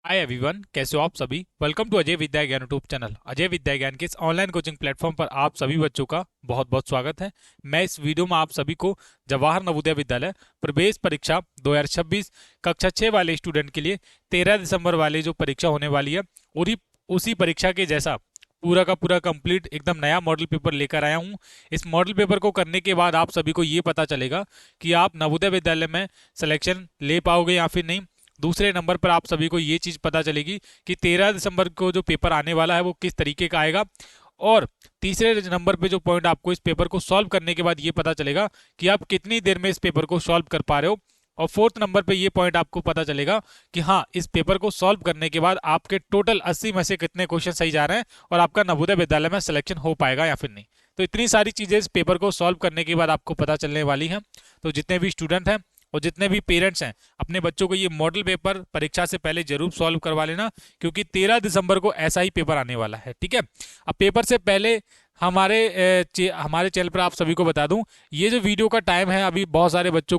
Hi everyone, कैसे हो आप सभी। वेलकम टू अजय विद्या ज्ञान यूट्यूब चैनल। अजय विद्या ज्ञान के इस ऑनलाइन कोचिंग प्लेटफॉर्म पर आप सभी बच्चों का बहुत बहुत स्वागत है। मैं इस वीडियो में आप सभी को जवाहर नवोदय विद्यालय प्रवेश परीक्षा 2026 कक्षा 6 वाले स्टूडेंट के लिए 13 दिसंबर वाले जो परीक्षा होने वाली है उसी उसी परीक्षा के जैसा पूरा का पूरा कंप्लीट एकदम नया मॉडल पेपर लेकर आया हूँ। इस मॉडल पेपर को करने के बाद आप सभी को ये पता चलेगा कि आप नवोदय विद्यालय में सिलेक्शन ले पाओगे या फिर नहीं। दूसरे नंबर पर आप सभी को ये चीज़ पता चलेगी कि 13 दिसंबर को जो पेपर आने वाला है वो किस तरीके का आएगा। और तीसरे नंबर पे जो पॉइंट आपको इस पेपर को सॉल्व करने के बाद ये पता चलेगा कि आप कितनी देर में इस पेपर को सॉल्व कर पा रहे हो। और फोर्थ नंबर पे ये पॉइंट आपको पता चलेगा कि हाँ, इस पेपर को सॉल्व करने के बाद आपके टोटल 80 में से कितने क्वेश्चन सही जा रहे हैं और आपका नवोदय विद्यालय में सिलेक्शन हो पाएगा या फिर नहीं। तो इतनी सारी चीज़ें इस पेपर को सॉल्व करने के बाद आपको पता चलने वाली हैं। तो जितने भी स्टूडेंट हैं और जितने भी पेरेंट्स हैं, अपने बच्चों को ये मॉडल पेपर परीक्षा से पहले जरूर सॉल्व करवा लेना, क्योंकि 13 दिसंबर को ऐसा ही पेपर आने वाला है। ठीक है। अब पेपर से पहले हमारे चैनल पर आप सभी को बता दूं, ये जो वीडियो का टाइम है, अभी बहुत सारे बच्चे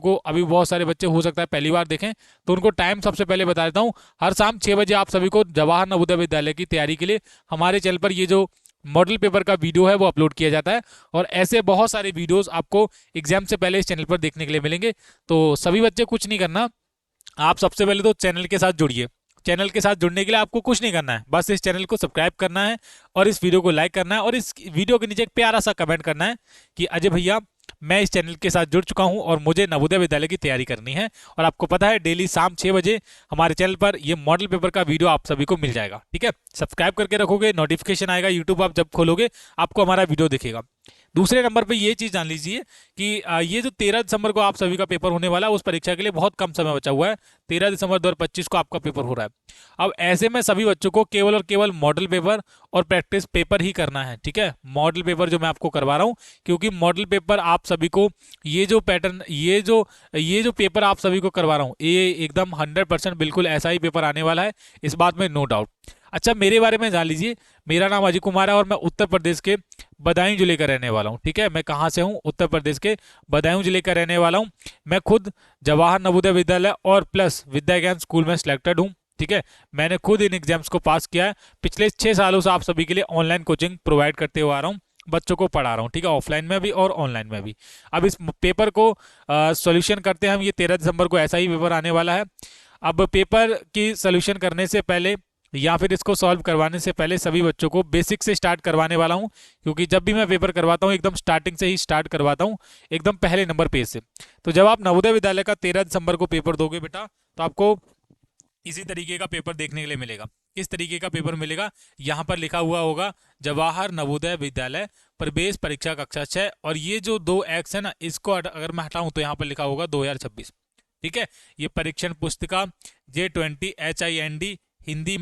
हो सकता है पहली बार देखें, तो उनको टाइम सबसे पहले बता देता हूं। हर शाम 6 बजे आप सभी को जवाहर नवोदय विद्यालय की तैयारी के लिए हमारे चैनल पर ये जो मॉडल पेपर का वीडियो है वो अपलोड किया जाता है। और ऐसे बहुत सारे वीडियोस आपको एग्जाम से पहले इस चैनल पर देखने के लिए मिलेंगे। तो सभी बच्चे कुछ नहीं करना, आप सबसे पहले तो चैनल के साथ जुड़िए। चैनल के साथ जुड़ने के लिए आपको कुछ नहीं करना है, बस इस चैनल को सब्सक्राइब करना है और इस वीडियो को लाइक करना है और इस वीडियो के नीचे एक प्यारा सा कमेंट करना है कि अजय भैया, मैं इस चैनल के साथ जुड़ चुका हूं और मुझे नवोदय विद्यालय की तैयारी करनी है। और आपको पता है डेली शाम 6 बजे हमारे चैनल पर ये मॉडल पेपर का वीडियो आप सभी को मिल जाएगा। ठीक है, सब्सक्राइब करके रखोगे, नोटिफिकेशन आएगा, यूट्यूब आप जब खोलोगे आपको हमारा वीडियो दिखेगा। दूसरे नंबर पे ये चीज़ जान लीजिए कि ये जो 13 दिसंबर को आप सभी का पेपर होने वाला है, उस परीक्षा के लिए बहुत कम समय बचा हुआ है। 13 दिसंबर 2025 को आपका पेपर हो रहा है। अब ऐसे में सभी बच्चों को केवल और केवल मॉडल पेपर और प्रैक्टिस पेपर ही करना है। ठीक है, मॉडल पेपर जो मैं आपको करवा रहा हूँ, क्योंकि मॉडल पेपर आप सभी को ये जो पैटर्न ये जो पेपर आप सभी को करवा रहा हूँ, ये एकदम 100% बिल्कुल ऐसा ही पेपर आने वाला है, इस बात में नो डाउट। अच्छा, मेरे बारे में जान लीजिए। मेरा नाम अजय कुमार है और मैं उत्तर प्रदेश के बदायूं जिले का रहने वाला हूँ। ठीक है, मैं कहाँ से हूँ? उत्तर प्रदेश के बदायूं जिले का रहने वाला हूँ। मैं खुद जवाहर नवोदय विद्यालय और प्लस विद्या ज्ञान स्कूल में सिलेक्टेड हूँ। ठीक है, मैंने खुद इन एग्जाम्स को पास किया है। पिछले 6 सालों से आप सभी के लिए ऑनलाइन कोचिंग प्रोवाइड करते हुए आ रहा हूँ, बच्चों को पढ़ा रहा हूँ। ठीक है, ऑफलाइन में भी और ऑनलाइन में भी। अब इस पेपर को सॉल्यूशन करते हैं हम। ये 13 दिसंबर को ऐसा ही पेपर आने वाला है। अब पेपर की सॉल्यूशन करने से पहले या फिर इसको सॉल्व करवाने से पहले सभी बच्चों को बेसिक से स्टार्ट करवाने वाला हूं, क्योंकि जब भी मैं पेपर करवाता हूं एकदम स्टार्टिंग से ही स्टार्ट करवाता हूं, एकदम पहले नंबर पेज से। तो जब आप नवोदय विद्यालय का 13 दिसंबर को पेपर दोगे बेटा, तो आपको इसी तरीके का पेपर देखने के लिए मिलेगा। किस तरीके का पेपर मिलेगा? यहाँ पर लिखा हुआ होगा जवाहर नवोदय विद्यालय प्रवेश परीक्षा कक्षा 6, और ये जो 2 एक्स है ना, इसको अगर मैं हटाऊं तो यहाँ पर लिखा होगा 2026। ठीक है, ये परीक्षण पुस्तिका J20 HIND हिंदी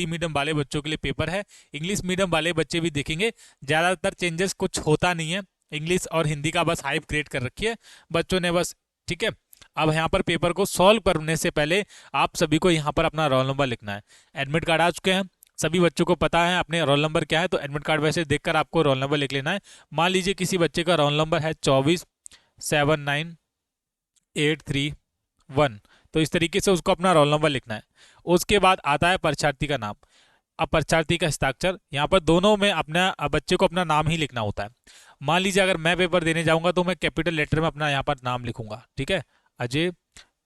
मीडियम वाले बच्चों के लिए पेपर है। इंग्लिश मीडियम वाले बच्चे भी देखेंगे, ज़्यादातर चेंजेस कुछ होता नहीं है। इंग्लिश और हिंदी का बस हाइप क्रिएट कर रखी है बच्चों ने बस। ठीक है, अब यहाँ पर पेपर को सॉल्व करने से पहले आप सभी को यहाँ पर अपना रोल नंबर लिखना है। एडमिट कार्ड आ चुके हैं, सभी बच्चों को पता है अपने रोल नंबर क्या है, तो एडमिट कार्ड वैसे देखकर आपको रोल नंबर लिख लेना है। मान लीजिए किसी बच्चे का रोल नंबर है 247983 1, तो इस तरीके से उसको अपना रोल नंबर लिखना है। उसके बाद आता है परीक्षार्थी का नाम। अब परीक्षार्थी का हस्ताक्षर, यहाँ पर दोनों में अपना बच्चे को अपना नाम ही लिखना होता है। मान लीजिए अगर मैं पेपर देने जाऊंगा तो मैं कैपिटल लेटर में अपना यहाँ पर नाम लिखूंगा। ठीक है, अजय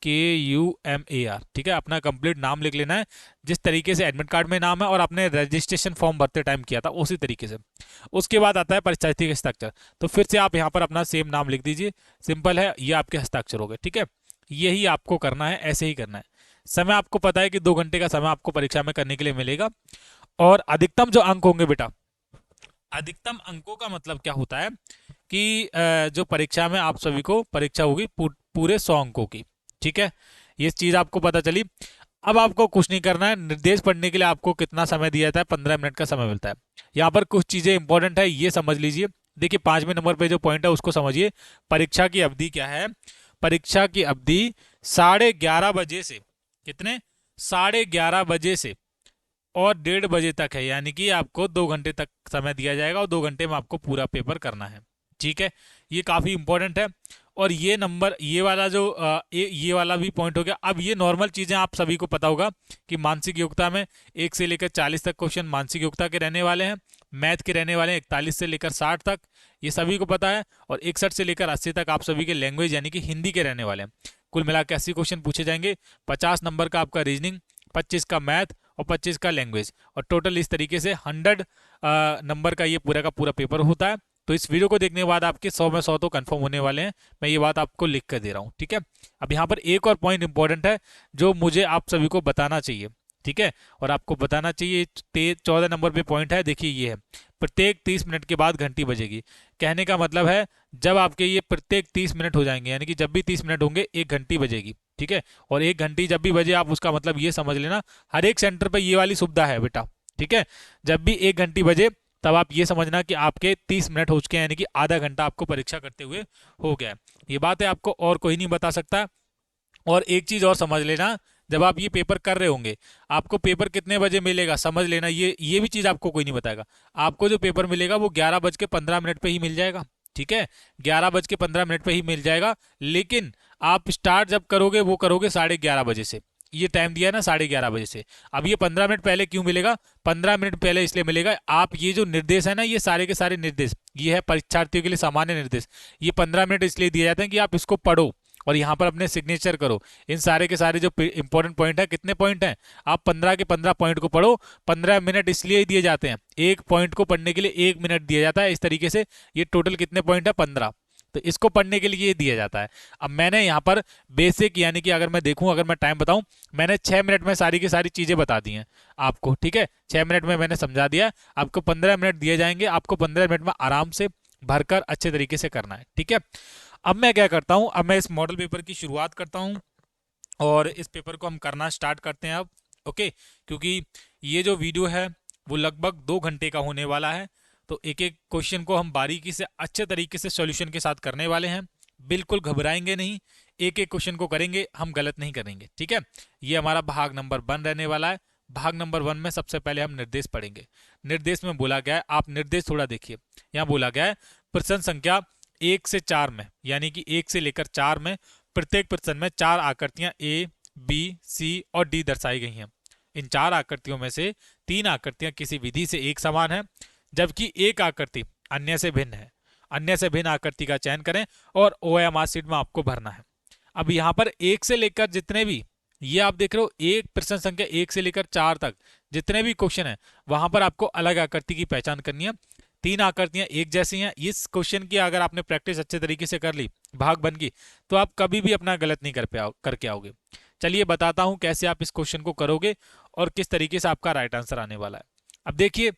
KUMAR। ठीक है, अपना कंप्लीट नाम लिख लेना है, जिस तरीके से एडमिट कार्ड में नाम है और आपने रजिस्ट्रेशन फॉर्म भरते टाइम किया था उसी तरीके से। उसके बाद आता है परीक्षार्थी का हस्ताक्षर, तो फिर से आप यहाँ पर अपना सेम नाम लिख दीजिए। सिंपल है, ये आपके हस्ताक्षर हो गए। ठीक है, यही आपको करना है, ऐसे ही करना है। समय आपको पता है कि 2 घंटे का समय आपको परीक्षा में करने के लिए मिलेगा। और अधिकतम जो अंक होंगे बेटा, अधिकतम अंकों का मतलब क्या होता है कि जो परीक्षा में आप सभी को परीक्षा होगी पूरे 100 अंकों की। ठीक है, ये चीज़ आपको पता चली। अब आपको कुछ नहीं करना है, निर्देश पढ़ने के लिए आपको कितना समय दिया जाता है? 15 मिनट का समय मिलता है। यहाँ पर कुछ चीज़ें इंपॉर्टेंट है, ये समझ लीजिए। देखिए 5वें नंबर पे जो पॉइंट है उसको समझिए। परीक्षा की अवधि क्या है? परीक्षा की अवधि 11:30 बजे से कितने? 11:30 बजे से और 1:30 बजे तक है, यानी कि आपको 2 घंटे तक समय दिया जाएगा और 2 घंटे में आपको पूरा पेपर करना है। ठीक है, ये काफ़ी इंपॉर्टेंट है। और ये नंबर, ये वाला जो ये वाला भी पॉइंट हो गया। अब ये नॉर्मल चीज़ें आप सभी को पता होगा कि मानसिक योग्यता में 1 से लेकर 40 तक क्वेश्चन मानसिक योग्यता के रहने वाले हैं, मैथ के रहने वाले हैं 41 से लेकर 60 तक, ये सभी को पता है। और 61 से लेकर 80 तक आप सभी के लैंग्वेज यानी कि हिंदी के रहने वाले हैं। कुल मिला के 80 क्वेश्चन पूछे जाएंगे। 50 नंबर का आपका रीजनिंग, 25 का मैथ और 25 का लैंग्वेज, और टोटल इस तरीके से 100 नंबर का ये पूरा का पूरा पेपर होता है। तो इस वीडियो को देखने के बाद आपके 100 में 100 तो कंफर्म होने वाले हैं, मैं ये बात आपको लिख कर दे रहा हूँ, ठीक है। अब यहाँ पर एक और पॉइंट इंपॉर्टेंट है जो मुझे आप सभी को बताना चाहिए, ठीक है, और आपको बताना चाहिए। 14 नंबर पे पॉइंट है, देखिए ये है, प्रत्येक 30 मिनट के बाद घंटी बजेगी। कहने का मतलब है जब आपके ये प्रत्येक 30 मिनट हो जाएंगे, यानी कि जब भी 30 मिनट होंगे एक घंटी बजेगी, ठीक है। और एक घंटी जब भी बजे, आप उसका मतलब ये समझ लेना हर एक सेंटर पर ये वाली सुविधा है बेटा, ठीक है। जब भी एक घंटी बजे तब आप ये समझना कि आपके 30 मिनट हो चुके हैं, यानी कि आधा घंटा आपको परीक्षा करते हुए हो गया है। ये बात है आपको और कोई नहीं बता सकता। और एक चीज और समझ लेना, जब आप ये पेपर कर रहे होंगे, आपको पेपर कितने बजे मिलेगा समझ लेना, ये भी चीज आपको कोई नहीं बताएगा। आपको जो पेपर मिलेगा वो 11:15 पे ही मिल जाएगा, ठीक है, 11:15 पे ही मिल जाएगा। लेकिन आप स्टार्ट जब करोगे वो करोगे 11:30 से, ये टाइम दिया है ना 11:30 से। अब ये 15 मिनट पहले क्यों मिलेगा? 15 मिनट पहले इसलिए मिलेगा, आप ये जो निर्देश है ना, ये सारे के सारे निर्देश, ये है परीक्षार्थियों के लिए सामान्य निर्देश। ये 15 मिनट इसलिए दिए जाते हैं कि आप इसको पढ़ो और यहाँ पर अपने सिग्नेचर करो। इन सारे के सारे जो इंपॉर्टेंट पॉइंट है, कितने पॉइंट हैं, आप 15 के 15 पॉइंट को पढ़ो। 15 मिनट इसलिए ही दिए जाते हैं, एक पॉइंट को पढ़ने के लिए 1 मिनट दिया जाता है। इस तरीके से ये टोटल कितने पॉइंट है, 15, तो इसको पढ़ने के लिए ये दिया जाता है। अब मैंने यहाँ पर बेसिक, यानी कि अगर मैं देखूं, अगर मैं टाइम बताऊं, मैंने 6 मिनट में सारी की सारी चीजें बता दी हैं आपको, ठीक है, 6 मिनट में मैंने समझा दिया। आपको 15 मिनट दिए जाएंगे, आपको 15 मिनट में आराम से भरकर अच्छे तरीके से करना है, ठीक है। अब मैं क्या करता हूं, अब मैं इस मॉडल पेपर की शुरुआत करता हूं और इस पेपर को हम करना स्टार्ट करते हैं अब, ओके। क्योंकि ये जो वीडियो है वो लगभग 2 घंटे का होने वाला है, तो एक एक क्वेश्चन को हम बारीकी से अच्छे तरीके से सॉल्यूशन के साथ करने वाले हैं। बिल्कुल घबराएंगे नहीं, एक एक क्वेश्चन को करेंगे, हम गलत नहीं करेंगे, ठीक है। ये हमारा भाग नंबर 1 रहने वाला है। भाग नंबर 1 में सबसे पहले हम निर्देश पढ़ेंगे। निर्देश में बोला गया है, आप निर्देश थोड़ा देखिए, यहाँ बोला गया है प्रश्न संख्या 1 से 4 में, यानी कि 1 से लेकर 4 में प्रत्येक प्रश्न में 4 आकृतियां ए, बी, सी और डी दर्शाई गई हैं। इन 4 आकृतियों में से 3 आकृतियां किसी विधि से एक समान है, जबकि एक आकृति अन्य से भिन्न है। अन्य से भिन्न आकृति का चयन करें और OMR शीट में आपको भरना है। अब यहाँ पर 1 से लेकर जितने भी, ये आप देख रहे हो, एक प्रश्न संख्या 1 से लेकर 4 तक जितने भी क्वेश्चन है, वहां पर आपको अलग आकृति की पहचान करनी है। 3 आकृतियां एक जैसी हैं। इस क्वेश्चन की अगर आपने प्रैक्टिस अच्छे तरीके से कर ली भाग बन की, तो आप कभी भी अपना गलत नहीं करके आओगे। चलिए बताता हूं कैसे आप इस क्वेश्चन को करोगे और किस तरीके से आपका राइट आंसर आने वाला है। अब देखिए,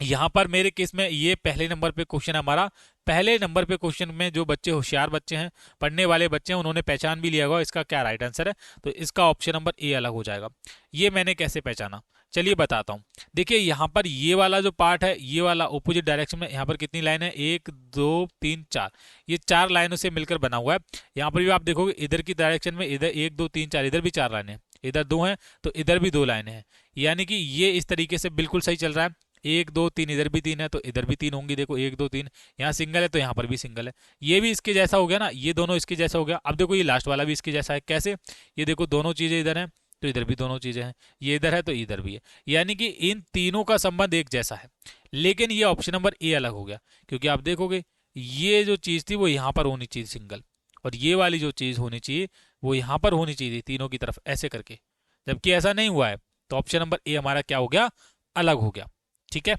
यहाँ पर मेरे केस में ये पहले नंबर पे क्वेश्चन है हमारा। पहले नंबर पे क्वेश्चन में जो बच्चे होशियार बच्चे हैं, पढ़ने वाले बच्चे हैं, उन्होंने पहचान भी लिया होगा इसका क्या राइट आंसर है, तो इसका ऑप्शन नंबर ए अलग हो जाएगा। ये मैंने कैसे पहचाना, चलिए बताता हूँ। देखिए यहाँ पर ये वाला जो पार्ट है, ये वाला ऑपोजिट डायरेक्शन में, यहाँ पर कितनी लाइन है, 1 2 3 4, ये 4 लाइनों से मिलकर बना हुआ है। यहाँ पर भी आप देखोगे इधर की डायरेक्शन में, इधर 1 2 3 4, इधर भी 4 लाइनें, इधर 2 हैं तो इधर भी 2 लाइनें हैं, यानी कि ये इस तरीके से बिल्कुल सही चल रहा है। 1 2 3, इधर भी 3 है तो इधर भी 3 होंगी, देखो 1 2 3, यहाँ सिंगल है तो यहाँ पर भी सिंगल है। ये भी इसके जैसा हो गया ना, ये दोनों इसके जैसा हो गया। अब देखो ये लास्ट वाला भी इसके जैसा है, कैसे, ये देखो दोनों चीजें इधर हैं तो इधर भी दोनों चीजें हैं, ये इधर है तो इधर भी है, यानी कि इन तीनों का संबंध एक जैसा है। लेकिन ये ऑप्शन नंबर ए अलग हो गया, क्योंकि आप देखोगे ये जो चीज थी वो यहाँ पर होनी चाहिए सिंगल, और ये वाली जो चीज होनी चाहिए वो यहाँ पर होनी चाहिए तीनों की तरफ ऐसे करके, जबकि ऐसा नहीं हुआ है। तो ऑप्शन नंबर ए हमारा क्या हो गया, अलग हो गया, ठीक है।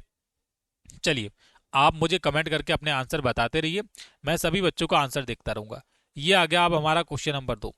चलिए आप मुझे कमेंट करके अपने आंसर बताते रहिए, मैं सभी बच्चों का आंसर देखता रहूंगा। ये आ गया अब हमारा क्वेश्चन नंबर 2।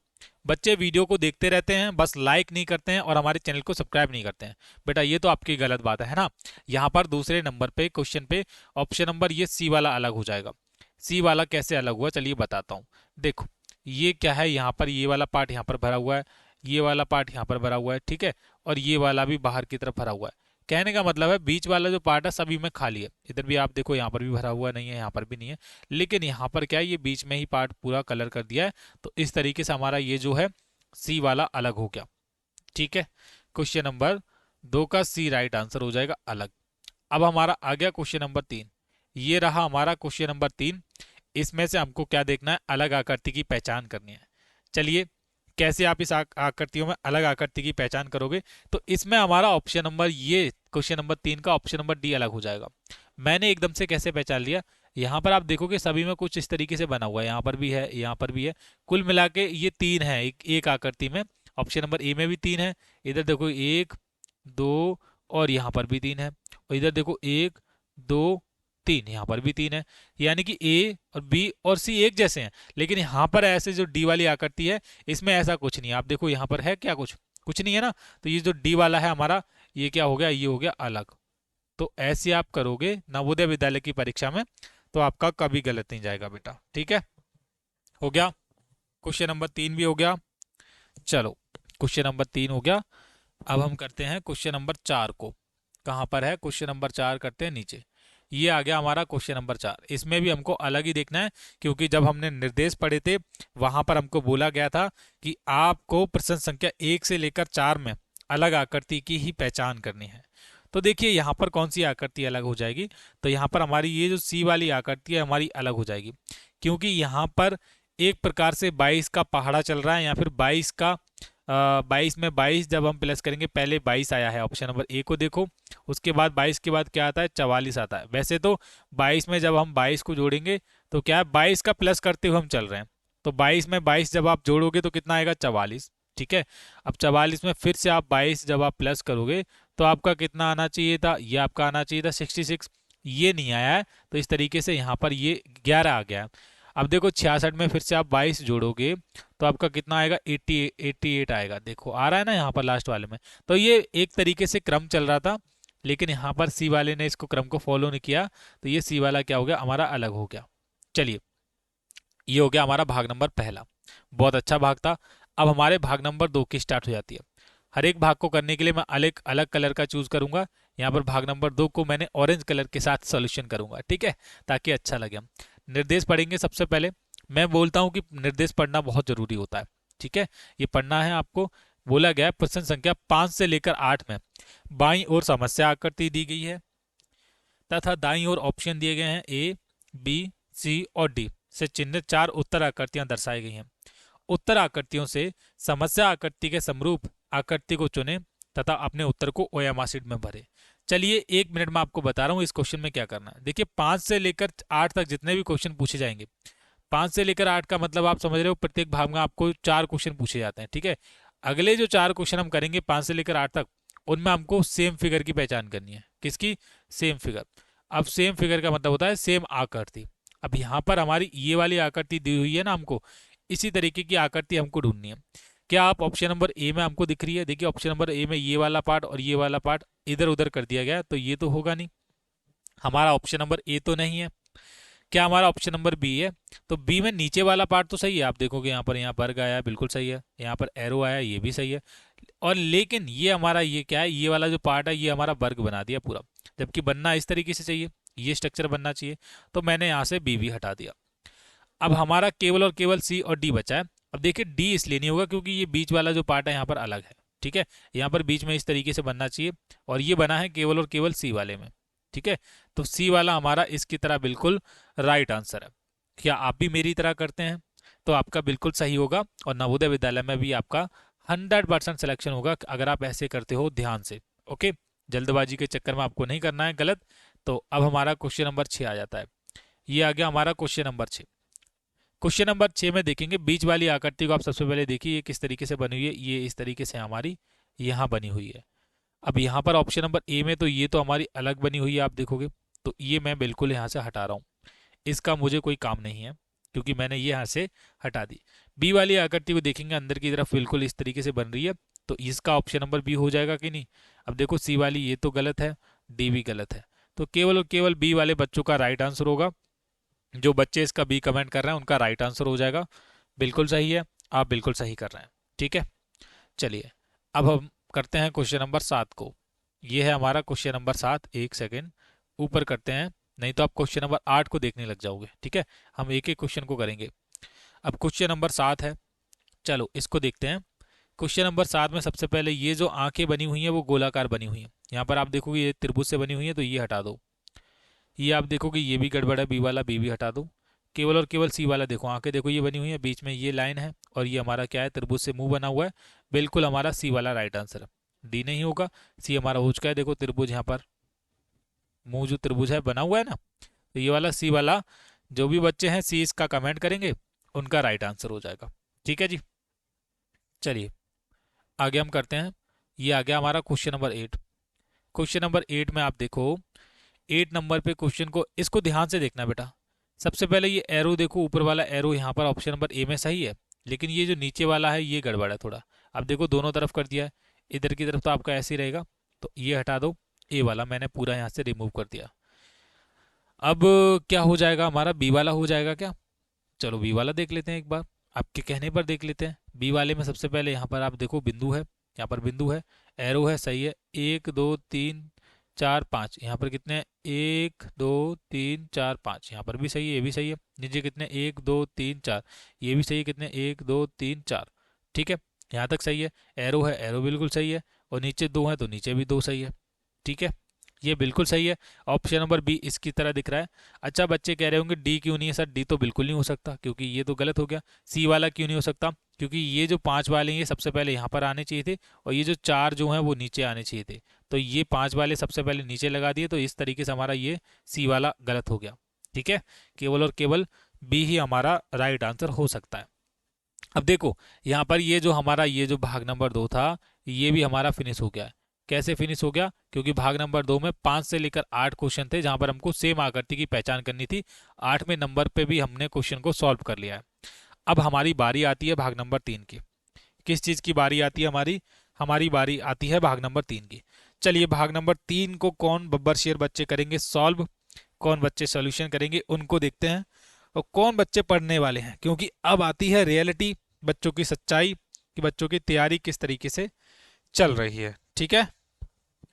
बच्चे वीडियो को देखते रहते हैं, बस लाइक नहीं करते हैं और हमारे चैनल को सब्सक्राइब नहीं करते हैं। बेटा ये तो आपकी गलत बात है ना। यहाँ पर दूसरे नंबर पे क्वेश्चन पे ऑप्शन नंबर ये सी वाला अलग हो जाएगा। सी वाला कैसे अलग हुआ, चलिए बताता हूँ। देखो ये क्या है, यहाँ पर ये वाला पार्ट यहाँ पर भरा हुआ है, ये वाला पार्ट यहाँ पर भरा हुआ है, ठीक है, और ये वाला भी बाहर की तरफ भरा हुआ है। कहने का मतलब है बीच वाला जो पार्ट है सभी में खाली है। इधर भी आप देखो, यहाँ पर भी भरा हुआ नहीं है, यहाँ पर भी नहीं है, लेकिन यहाँ पर क्या है, ये बीच में ही पार्ट पूरा कलर कर दिया है। तो इस तरीके से हमारा ये जो है सी वाला अलग हो गया, ठीक है। क्वेश्चन नंबर 2 का सी राइट आंसर हो जाएगा अलग। अब हमारा आ गया क्वेश्चन नंबर 3। ये रहा हमारा क्वेश्चन नंबर 3। इसमें से हमको क्या देखना है, अलग आकृति की पहचान करनी है। चलिए, कैसे आप इस आकृतियों में अलग आकृति की पहचान करोगे, तो इसमें हमारा ऑप्शन नंबर, ये क्वेश्चन नंबर 3 का ऑप्शन नंबर डी अलग हो जाएगा। मैंने एकदम से कैसे पहचान लिया, यहाँ पर आप देखोगे सभी में कुछ इस तरीके से बना हुआ है, यहाँ पर भी है, यहाँ पर भी है, कुल मिला के ये 3 है एक आकृति में। ऑप्शन नंबर ए में भी 3 है, इधर देखो 1 2 और यहाँ पर भी 3 है, और इधर देखो 1 2 3, यहाँ पर भी 3 है। यानी कि ए और बी और सी एक जैसे हैं, लेकिन यहाँ पर ऐसे जो डी वाली आकृति है इसमें ऐसा कुछ नहीं है। आप देखो यहाँ पर है क्या, कुछ कुछ नहीं है ना, तो ये जो डी वाला है हमारा, ये क्या हो गया, ये हो गया अलग। तो ऐसे आप करोगे नवोदय विद्यालय की परीक्षा में तो आपका कभी गलत नहीं जाएगा बेटा। ठीक है, हो गया, क्वेश्चन नंबर 3 भी हो गया। चलो, क्वेश्चन नंबर 3 हो गया। अब हम करते हैं क्वेश्चन नंबर 4 को। कहाँ पर है क्वेश्चन नंबर 4, करते हैं नीचे। ये आ गया हमारा क्वेश्चन नंबर 4। इसमें भी हमको अलग ही देखना है, क्योंकि जब हमने निर्देश पढ़े थे वहां पर हमको बोला गया था कि आपको प्रश्न संख्या 1 से लेकर 4 में अलग आकृति की ही पहचान करनी है। तो देखिए यहाँ पर कौन सी आकृति अलग हो जाएगी, तो यहाँ पर हमारी ये जो सी वाली आकृति है हमारी अलग हो जाएगी, क्योंकि यहाँ पर एक प्रकार से 22 का पहाड़ा चल रहा है, या फिर 22 का 22 में 22 जब हम प्लस करेंगे, पहले 22 आया है, ऑप्शन नंबर ए को देखो, उसके बाद 22 के बाद क्या आता है, 44 आता है। वैसे तो 22 में जब हम 22 को जोड़ेंगे तो क्या है, 22 का प्लस करते हुए हम चल रहे हैं, तो 22 में 22 जब आप जोड़ोगे तो कितना आएगा, 44। ठीक है, अब 44 में फिर से आप 22 जब आप प्लस करोगे तो आपका कितना आना चाहिए था, ये आपका आना चाहिए था 66, ये नहीं आया है, तो इस तरीके से यहाँ पर ये 11 आ गया है। अब देखो 66 में फिर से आप 22 जोड़ोगे तो आपका कितना आएगा, 88 आएगा। देखो आ रहा है ना यहाँ पर लास्ट वाले में। तो ये एक तरीके से क्रम चल रहा था, लेकिन यहाँ पर सी वाले ने इसको क्रम को फॉलो नहीं किया, तो ये सी वाला क्या हो गया, हमारा अलग हो गया। चलिए, ये हो गया हमारा भाग नंबर पहला, बहुत अच्छा भाग था। अब हमारे भाग नंबर 2 की स्टार्ट हो जाती है। हर एक भाग को करने के लिए मैं अलग अलग कलर का चूज करूंगा। यहाँ पर भाग नंबर 2 को मैंने ऑरेंज कलर के साथ सॉल्यूशन करूंगा, ठीक है, ताकि अच्छा लगे। हम निर्देश पढ़ेंगे। सबसे पहले मैं बोलता हूँ कि निर्देश पढ़ना बहुत जरूरी होता है, ठीक है, ये पढ़ना है आपको। बोला गया है प्रश्न संख्या 5 से लेकर 8 में बाईं ओर समस्या आकृति दी गई है तथा दाईं ओर ऑप्शन दिए गए हैं, ए बी सी और डी से चिन्हित 4 उत्तर आकृतियां दर्शाई गई हैं। उत्तर आकृतियों से समस्या आकृति के समरूप आकृति को चुनें तथा अपने उत्तर को ओयामा शीट में भरें। चलिए 1 मिनट में आपको बता रहा हूँ इस क्वेश्चन में क्या करना है। देखिए 5 से लेकर 8 तक जितने भी क्वेश्चन पूछे जाएंगे, 5 से लेकर 8 का मतलब आप समझ रहे हो, प्रत्येक भाग में आपको 4 क्वेश्चन पूछे जाते हैं, ठीक है। अगले जो 4 क्वेश्चन हम करेंगे 5 से लेकर 8 तक, उनमें हमको सेम फिगर की पहचान करनी है। किसकी, सेम फिगर। अब सेम फिगर का मतलब होता है सेम आकृति। अब यहाँ पर हमारी ये वाली आकृति दी हुई है ना, हमको इसी तरीके की आकृति हमको ढूंढनी है। क्या आप ऑप्शन नंबर ए में हमको दिख रही है, देखिए ऑप्शन नंबर ए में ये वाला पार्ट और ये वाला पार्ट इधर उधर कर दिया गया, तो ये तो होगा नहीं, हमारा ऑप्शन नंबर ए तो नहीं है। क्या हमारा ऑप्शन नंबर बी है, तो बी में नीचे वाला पार्ट तो सही है, आप देखोगे यहाँ पर, यहाँ वर्ग आया बिल्कुल सही है, यहाँ पर एरो आया ये भी सही है, और लेकिन ये हमारा ये क्या है, ये वाला जो पार्ट है ये हमारा वर्ग बना दिया पूरा, जबकि बनना इस तरीके से चाहिए, ये स्ट्रक्चर बनना चाहिए, तो मैंने यहाँ से बी भी हटा दिया। अब हमारा केवल और केवल सी और डी बचा है। अब देखिए डी इसलिए नहीं होगा क्योंकि ये बीच वाला जो पार्ट है यहाँ पर अलग है, ठीक है, यहाँ पर बीच में इस तरीके से बनना चाहिए, और ये बना है केवल और केवल सी वाले में, ठीक है, तो सी वाला हमारा इसकी तरह बिल्कुल राइट आंसर है। क्या आप भी मेरी तरह करते हैं तो आपका बिल्कुल सही होगा, और नवोदय विद्यालय में भी आपका 100% सिलेक्शन होगा अगर आप ऐसे करते हो ध्यान से। ओके, जल्दबाजी के चक्कर में आपको नहीं करना है गलत। तो अब हमारा क्वेश्चन नंबर 6 आ जाता है। ये आ गया हमारा क्वेश्चन नंबर 6। क्वेश्चन नंबर 6 में देखेंगे बीच वाली आकृति को आप सबसे पहले देखिए ये किस तरीके से बनी हुई है, ये इस तरीके से हमारी यहाँ बनी हुई है। अब यहाँ पर ऑप्शन नंबर ए में तो ये तो हमारी अलग बनी हुई है, आप देखोगे, तो ये मैं बिल्कुल यहाँ से हटा रहा हूँ, इसका मुझे कोई काम नहीं है क्योंकि मैंने ये यहाँ से हटा दी। बी वाली आकृति को देखेंगे अंदर की तरफ बिल्कुल इस तरीके से बन रही है, तो इसका ऑप्शन नंबर बी हो जाएगा कि नहीं। अब देखो सी वाली ये तो गलत है, डी भी गलत है, तो केवल और केवल बी वाले बच्चों का राइट आंसर होगा। जो बच्चे इसका बी कमेंट कर रहे हैं उनका राइट आंसर हो जाएगा। बिल्कुल सही है, आप बिल्कुल सही कर रहे हैं, ठीक है। चलिए अब हम करते हैं क्वेश्चन नंबर 7 को। ये है हमारा क्वेश्चन नंबर 7। एक सेकेंड ऊपर करते हैं, नहीं तो आप क्वेश्चन नंबर 8 को देखने लग जाओगे, ठीक है, हम एक एक क्वेश्चन को करेंगे। अब क्वेश्चन नंबर 7 है, चलो इसको देखते हैं। क्वेश्चन नंबर 7 में सबसे पहले ये जो आंखें बनी हुई हैं वो गोलाकार बनी हुई हैं। यहाँ पर आप देखोगे ये त्रिभुज से बनी हुई है, तो ये हटा दो। ये आप देखोगे ये भी गड़बड़ है, बी वाला, बी भी हटा दो। केवल और केवल सी वाला देखो, आंखें देखो ये बनी हुई है, बीच में ये लाइन है और ये हमारा क्या है, त्रिभुज से मुंह बना हुआ है। बिल्कुल हमारा सी वाला राइट आंसर है, डी नहीं होगा। सी हमारा हो चुका है, देखो त्रिभुज यहाँ पर मुंह जो त्रिभुज है बना हुआ है ना, तो ये वाला सी वाला। जो भी बच्चे हैं सी इसका कमेंट करेंगे उनका राइट आंसर हो जाएगा। ठीक है जी, चलिए आगे हम करते हैं। ये आ गया हमारा क्वेश्चन नंबर 8। क्वेश्चन नंबर 8 में आप देखो, 8 नंबर पे क्वेश्चन को, इसको ध्यान से देखना बेटा। सबसे पहले ये एरो देखो, ऊपर वाला एरो यहाँ पर ऑप्शन नंबर ए में सही है, लेकिन ये जो नीचे वाला है ये गड़बड़ है थोड़ा। अब देखो दोनों तरफ कर दिया है, इधर की तरफ तो आपका ऐसे ही रहेगा, तो ये हटा दो, ए वाला मैंने पूरा यहाँ से रिमूव कर दिया। अब क्या हो जाएगा हमारा, बी वाला हो जाएगा क्या? चलो बी वाला देख लेते हैं एक बार, आपके कहने पर देख लेते हैं। बी वाले में सबसे पहले यहाँ पर आप देखो बिंदु है, यहाँ पर बिंदु है, एरो है, सही है, 1 2 3 4 5, यहाँ पर कितने, 1 2 3 4 5, यहाँ पर भी सही है, ये भी सही है। नीचे कितने, 1 2 3 4, ये भी सही है, कितने, 1 2 3 4। ठीक है, यहाँ तक सही है। एरो है, एरो बिल्कुल सही है, और नीचे 2 है तो नीचे भी 2 सही है। ठीक है, ये बिल्कुल सही है। ऑप्शन नंबर बी इसकी तरह दिख रहा है। अच्छा बच्चे कह रहे होंगे डी क्यों नहीं है सर, डी तो बिल्कुल नहीं हो सकता क्योंकि ये तो गलत हो गया। सी वाला क्यों नहीं हो सकता, क्योंकि ये जो 5 वाले हैं ये सबसे पहले यहाँ पर आने चाहिए थे, और ये जो 4 जो हैं वो नीचे आने चाहिए थे, तो ये 5 वाले सबसे पहले नीचे लगा दिए, तो इस तरीके से हमारा ये सी वाला गलत हो गया। ठीक है, केवल और केवल बी ही हमारा राइट आंसर हो सकता है। अब देखो यहाँ पर ये जो हमारा ये जो भाग नंबर 2 था ये भी हमारा फिनिश हो गया है। कैसे फिनिश हो गया, क्योंकि भाग नंबर 2 में 5 से लेकर 8 क्वेश्चन थे जहां पर हमको सेम आकृति की पहचान करनी थी। 8वें नंबर पे भी हमने क्वेश्चन को सॉल्व कर लिया है। अब हमारी बारी आती है भाग नंबर 3 की। किस चीज की बारी आती है हमारी, हमारी बारी आती है भाग नंबर 3 की। चलिए भाग नंबर 3 को कौन बब्बर शेर बच्चे करेंगे सॉल्व, कौन बच्चे सोल्यूशन करेंगे उनको देखते हैं, और कौन बच्चे पढ़ने वाले हैं, क्योंकि अब आती है रियलिटी, बच्चों की सच्चाई कि बच्चों की तैयारी किस तरीके से चल रही है। ठीक है,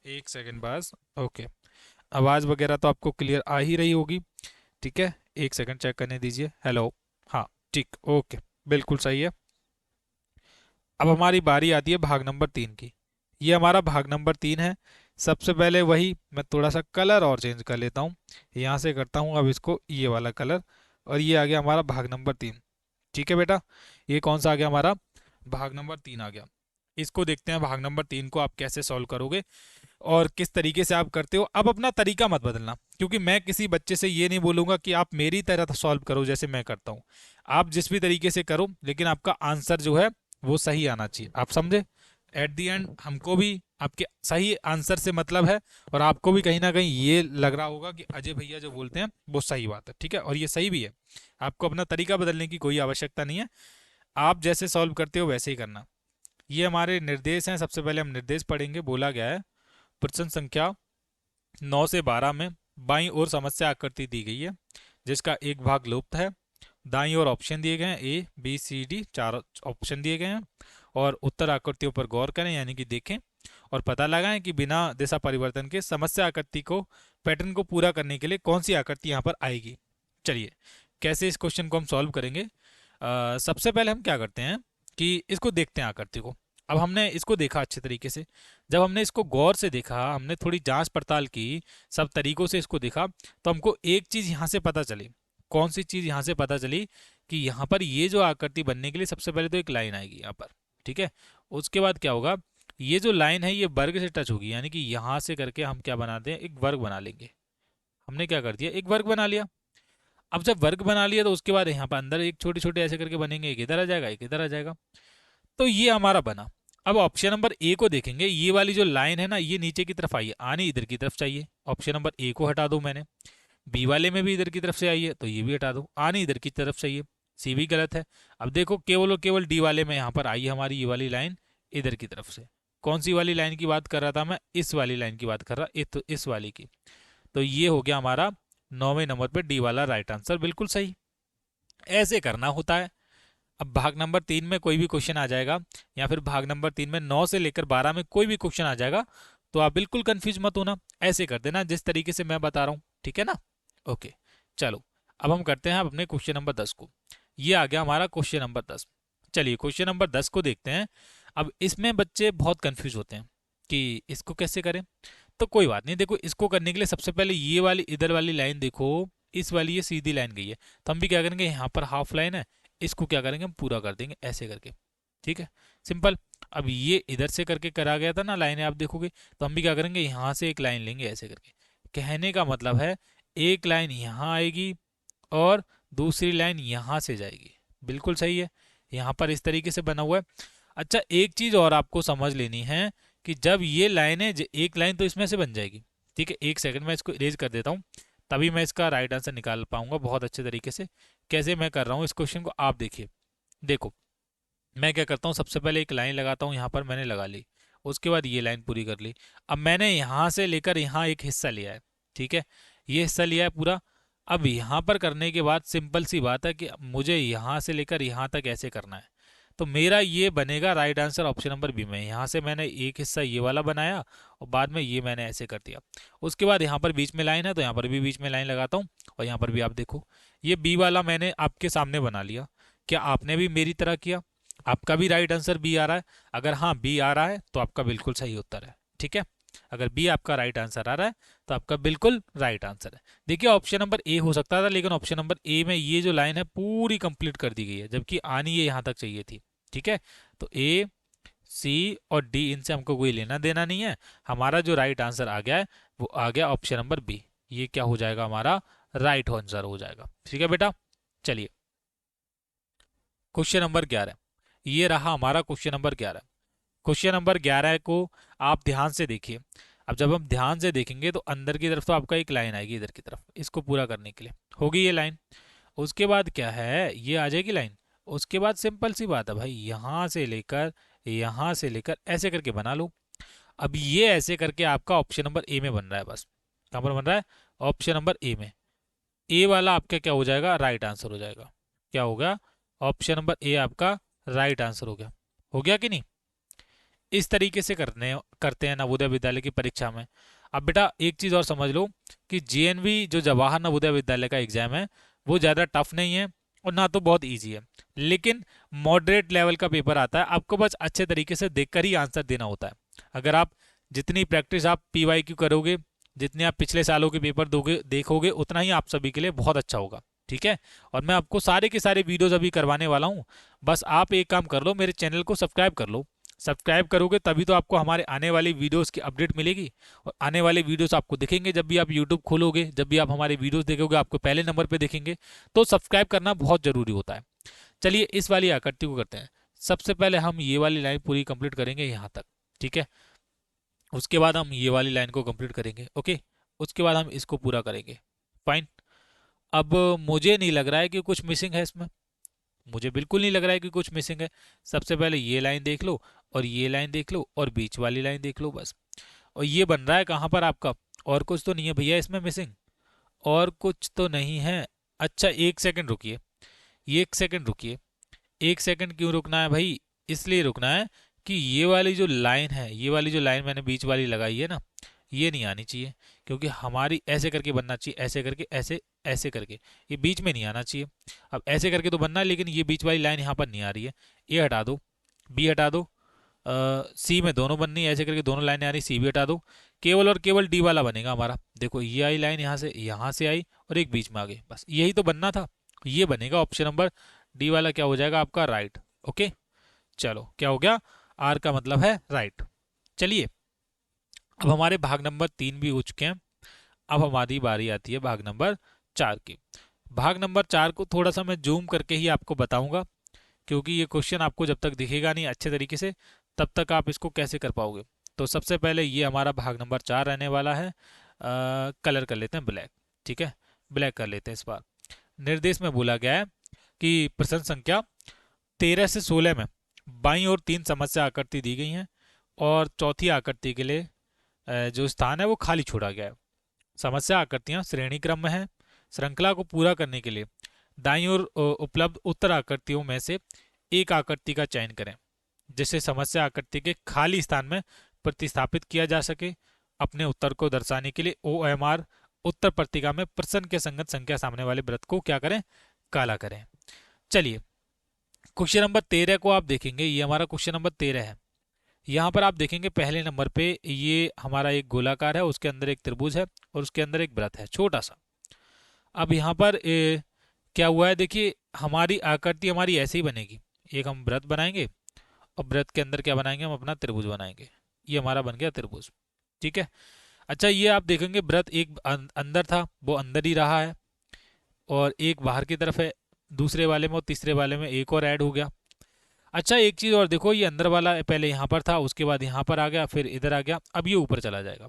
एक सेकंड बस, ओके, आवाज़ वगैरह तो आपको क्लियर आ ही रही होगी। ठीक है, एक सेकंड चेक करने दीजिए, हेलो, हाँ ठीक, ओके, बिल्कुल सही है। अब हमारी बारी आती है भाग नंबर 3 की। ये हमारा भाग नंबर 3 है। सबसे पहले वही मैं थोड़ा सा कलर और चेंज कर लेता हूँ, यहाँ से करता हूँ अब इसको ये वाला कलर, और ये आ गया हमारा भाग नंबर 3। ठीक है बेटा, ये कौन सा आ गया हमारा, भाग नंबर 3 आ गया। इसको देखते हैं भाग नंबर 3 को आप कैसे सॉल्व करोगे और किस तरीके से आप करते हो। अब अपना तरीका मत बदलना, क्योंकि मैं किसी बच्चे से ये नहीं बोलूंगा कि आप मेरी तरह सॉल्व करो जैसे मैं करता हूँ। आप जिस भी तरीके से करो, लेकिन आपका आंसर जो है वो सही आना चाहिए, आप समझे। एट दी एंड हमको भी आपके सही आंसर से मतलब है, और आपको भी कहीं ना कहीं ये लग रहा होगा कि अजय भैया जो बोलते हैं वो सही बात है। ठीक है, और ये सही भी है। आपको अपना तरीका बदलने की कोई आवश्यकता नहीं है, आप जैसे सॉल्व करते हो वैसे ही करना। ये हमारे निर्देश हैं, सबसे पहले हम निर्देश पढ़ेंगे। बोला गया है प्रश्न संख्या 9 से 12 में बाईं ओर समस्या आकृति दी गई है जिसका एक भाग लुप्त है। दाईं ओर ऑप्शन दिए गए हैं, A B C D, 4 option दिए गए हैं, और उत्तर आकृतियों पर गौर करें यानी कि देखें और पता लगाएं कि बिना दिशा परिवर्तन के समस्या आकृति को पैटर्न को पूरा करने के लिए कौन सी आकृति यहाँ पर आएगी। चलिए कैसे इस क्वेश्चन को हम सॉल्व करेंगे। सबसे पहले हम क्या करते हैं कि इसको देखते हैं आकृति को। अब हमने इसको देखा अच्छे तरीके से, जब हमने इसको गौर से देखा, हमने थोड़ी जांच पड़ताल की, सब तरीकों से इसको देखा, तो हमको एक चीज़ यहाँ से पता चली। कौन सी चीज़ यहाँ से पता चली कि यहाँ पर ये जो आकृति बनने के लिए सबसे पहले तो एक लाइन आएगी यहाँ पर। ठीक है, उसके बाद क्या होगा, ये जो लाइन है ये वर्ग से टच होगी, यानी कि यहाँ से करके हम क्या बनाते हैं, एक वर्ग बना लेंगे। हमने क्या कर दिया, एक वर्ग बना लिया। अब जब वर्ग बना लिया तो उसके बाद यहाँ पर अंदर एक छोटे छोटे ऐसे करके बनेंगे, एक इधर आ जाएगा एक इधर आ जाएगा, तो ये हमारा बना। अब ऑप्शन नंबर ए को देखेंगे, ये वाली जो लाइन है ना ये नीचे की तरफ आई है, आनी इधर की तरफ चाहिए, ऑप्शन नंबर ए को हटा दो मैंने। बी वाले में भी इधर की तरफ से आई है तो ये भी हटा दो, आनी इधर की तरफ चाहिए, सी भी गलत है। अब देखो केवल और केवल डी वाले में यहाँ पर आई है हमारी ये वाली लाइन इधर की तरफ से। कौन सी वाली लाइन की बात कर रहा था मैं, इस वाली लाइन की बात कर रहा, इस वाली की। तो ये हो गया हमारा 9वें नंबर पे डी वाला राइट आंसर, बिल्कुल सही। ऐसे करना होता है। अब भाग नंबर 3 में कोई भी क्वेश्चन आ जाएगा, या फिर भाग नंबर 3 में 9 से लेकर 12 में कोई भी क्वेश्चन आ जाएगा, तो आप बिल्कुल कंफ्यूज मत होना, ऐसे कर देना जिस तरीके से मैं बता रहा हूँ। ठीक है ना, ओके। चलो अब हम करते हैं अपने क्वेश्चन नंबर 10 को। ये आ गया हमारा क्वेश्चन नंबर 10। चलिए क्वेश्चन नंबर 10 को देखते हैं। अब इसमें बच्चे बहुत कंफ्यूज होते हैं कि इसको कैसे करें, तो कोई बात नहीं। देखो इसको करने के लिए सबसे पहले ये वाली इधर वाली लाइन देखो, इस वाली ये सीधी लाइन गई है, तो हम भी क्या करेंगे, यहाँ पर हाफ लाइन है, इसको क्या करेंगे हम पूरा कर देंगे ऐसे करके। ठीक है, सिंपल। अब ये इधर से करके करा गया था ना लाइन, आप देखोगे, तो हम भी क्या करेंगे, यहाँ से एक लाइन लेंगे ऐसे करके। कहने का मतलब है एक लाइन यहाँ आएगी और दूसरी लाइन यहाँ से जाएगी। बिल्कुल सही है, यहाँ पर इस तरीके से बना हुआ है। अच्छा, एक चीज़ और आपको समझ लेनी है कि जब ये लाइन है, एक लाइन तो इसमें से बन जाएगी। ठीक है, एक सेकंड में इसको इरेज कर देता हूँ, तभी मैं इसका राइट आंसर निकाल पाऊंगा बहुत अच्छे तरीके से। कैसे मैं कर रहा हूँ इस क्वेश्चन को, आप देखिए। देखो, मैं क्या करता हूँ, सबसे पहले एक लाइन लगाता हूँ, यहाँ पर मैंने लगा ली, उसके बाद ये लाइन पूरी कर ली। अब मैंने यहाँ से लेकर यहाँ एक हिस्सा लिया है, ठीक है, ये हिस्सा लिया है पूरा। अब यहाँ पर करने के बाद सिंपल सी बात है कि मुझे यहाँ से लेकर यहाँ तक ऐसे करना है, तो मेरा ये बनेगा right answer option number B में। यहाँ से मैंने एक हिस्सा ये वाला बनाया और बाद में ये मैंने ऐसे कर दिया। उसके बाद यहाँ पर बीच में लाइन है, तो यहाँ पर भी बीच में लाइन लगाता हूँ, और यहाँ पर भी आप देखो, ये बी वाला मैंने आपके सामने बना लिया। क्या आपने भी मेरी तरह किया? आपका भी राइट आंसर बी आ रहा है? अगर हाँ बी आ रहा है तो आपका बिल्कुल सही उत्तर है। ठीक है, अगर बी आपका राइट आंसर आ रहा है तो आपका बिल्कुल राइट आंसर है। देखिए, ऑप्शन नंबर ए हो सकता था, लेकिन ऑप्शन नंबर ए में ये जो लाइन है पूरी कंप्लीट कर दी गई है, जबकि आनी ये यहाँ तक चाहिए थी। ठीक है, तो ए, सी और डी, इनसे हमको कोई लेना देना नहीं है। हमारा जो राइट आंसर आ गया है वो आ गया ऑप्शन नंबर बी। ये क्या हो जाएगा, हमारा राइट आंसर हो जाएगा। ठीक है बेटा, चलिए क्वेश्चन नंबर 11, ये रहा हमारा क्वेश्चन नंबर 11। क्वेश्चन नंबर 11 को आप ध्यान से देखिए। अब जब हम ध्यान से देखेंगे तो अंदर की तरफ तो आपका एक लाइन आएगी इधर की तरफ, इसको पूरा करने के लिए होगी ये लाइन। उसके बाद क्या है, ये आ जाएगी लाइन। उसके बाद सिंपल सी बात है भाई, यहाँ से लेकर ऐसे करके बना लो। अब ये ऐसे करके आपका ऑप्शन नंबर ए में बन रहा है, बस कहाँ पर बन रहा है, ऑप्शन नंबर ए में। ए वाला आपका क्या हो जाएगा, राइट आंसर हो जाएगा। क्या होगा, ऑप्शन नंबर ए आपका राइट आंसर हो गया। हो गया कि नहीं? इस तरीके से करते हैं नवोदय विद्यालय की परीक्षा में। अब बेटा एक चीज़ और समझ लो कि जेएनवी जो जवाहर नवोदय विद्यालय का एग्जाम है वो ज़्यादा टफ नहीं है और ना तो बहुत इजी है, लेकिन मॉडरेट लेवल का पेपर आता है। आपको बस अच्छे तरीके से देखकर ही आंसर देना होता है। अगर आप जितनी प्रैक्टिस आप पीवाईक्यू करोगे, जितने आप पिछले सालों के पेपर दोगे देखोगे, उतना ही आप सभी के लिए बहुत अच्छा होगा। ठीक है, और मैं आपको सारे के सारे वीडियोज अभी करवाने वाला हूँ। बस आप एक काम कर लो, मेरे चैनल को सब्सक्राइब कर लो। सब्सक्राइब करोगे तभी तो आपको हमारे आने वाली वीडियोस की अपडेट मिलेगी, और आने वाले वीडियोस आपको दिखेंगे जब भी आप यूट्यूब खोलोगे, जब भी आप हमारे वीडियोस देखोगे आपको पहले नंबर पे दिखेंगे। तो सब्सक्राइब करना बहुत ज़रूरी होता है। चलिए इस वाली आकृति को करते हैं। सबसे पहले हम ये वाली लाइन पूरी कंप्लीट करेंगे यहाँ तक। ठीक है, उसके बाद हम ये वाली लाइन को कंप्लीट करेंगे। ओके, उसके बाद हम इसको पूरा करेंगे। फाइन। अब मुझे नहीं लग रहा है कि कुछ मिसिंग है इसमें, मुझे बिल्कुल नहीं लग रहा है कि कुछ मिसिंग है। सबसे पहले ये लाइन देख लो, और ये लाइन देख लो, और बीच वाली लाइन देख लो, बस। और ये बन रहा है कहाँ पर आपका, और कुछ तो नहीं है भैया इसमें मिसिंग, और कुछ तो नहीं है। अच्छा एक सेकंड रुकिए, ये एक सेकंड रुकिए। एक सेकंड क्यों रुकना है भाई, इसलिए रुकना है कि ये वाली जो लाइन है, ये वाली जो लाइन मैंने बीच वाली लगाई है ना, ये नहीं आनी चाहिए, क्योंकि हमारी ऐसे करके बनना चाहिए, ऐसे करके, ऐसे ऐसे करके, ये बीच में नहीं आना चाहिए। अब ऐसे करके तो बनना है, लेकिन ये बीच वाली लाइन यहाँ पर नहीं आ रही है। ए हटा दो, बी हटा दो, सी में दोनों बननी है, ऐसे करके दोनों लाइनें आ रही, सी भी हटा दो। केवल और केवल डी वाला बनेगा हमारा। देखो ये आई लाइन यहाँ से आई और एक बीच में आ गई, बस यही तो बनना था। ये बनेगा ऑप्शन नंबर डी वाला, क्या हो जाएगा आपका राइट। ओके, चलो क्या हो गया, आर का मतलब है राइट। चलिए अब हमारे भाग नंबर 3 भी हो चुके हैं। अब हमारी बारी आती है भाग नंबर 4 की। भाग नंबर 4 को थोड़ा सा मैं जूम करके ही आपको बताऊंगा, क्योंकि ये क्वेश्चन आपको जब तक दिखेगा नहीं अच्छे तरीके से, तब तक आप इसको कैसे कर पाओगे। तो सबसे पहले ये हमारा भाग नंबर 4 रहने वाला है। कलर कर लेते हैं ब्लैक। ठीक है, ब्लैक कर लेते हैं इस बार। निर्देश में बोला गया है कि प्रश्न संख्या 13 से 16 में बाईं ओर 3 समस्या आकृति दी गई हैं, और चौथी आकृति के लिए जो स्थान है वो खाली छोड़ा गया है। समस्या आकृतियां श्रेणी क्रम में है। श्रृंखला को पूरा करने के लिए दाईं ओर उपलब्ध उत्तर आकृतियों में से एक आकृति का चयन करें, जिसे समस्या आकृति के खाली स्थान में प्रतिस्थापित किया जा सके। अपने उत्तर को दर्शाने के लिए OMR उत्तर पट्टिका में प्रश्न के संगत संख्या सामने वाले वृत्त को क्या करें, काला करें। चलिए क्वेश्चन नंबर 13 को आप देखेंगे, ये हमारा क्वेश्चन नंबर 13 है। यहाँ पर आप देखेंगे पहले नंबर पे ये हमारा एक गोलाकार है, उसके अंदर एक त्रिभुज है और उसके अंदर एक वृत्त है छोटा सा। अब यहाँ पर क्या हुआ है देखिए, हमारी आकृति हमारी ऐसे ही बनेगी। एक हम वृत्त बनाएंगे और वृत्त के अंदर क्या बनाएंगे, हम अपना त्रिभुज बनाएंगे। ये हमारा बन गया त्रिभुज। ठीक है। अच्छा, ये आप देखेंगे वृत्त एक अंदर था, वो अंदर ही रहा है, और एक बाहर की तरफ है दूसरे वाले में, और तीसरे वाले में एक और ऐड हो गया। अच्छा, एक चीज़ और देखो, ये अंदर वाला पहले यहाँ पर था, उसके बाद यहाँ पर आ गया, फिर इधर आ गया, अब ये ऊपर चला जाएगा,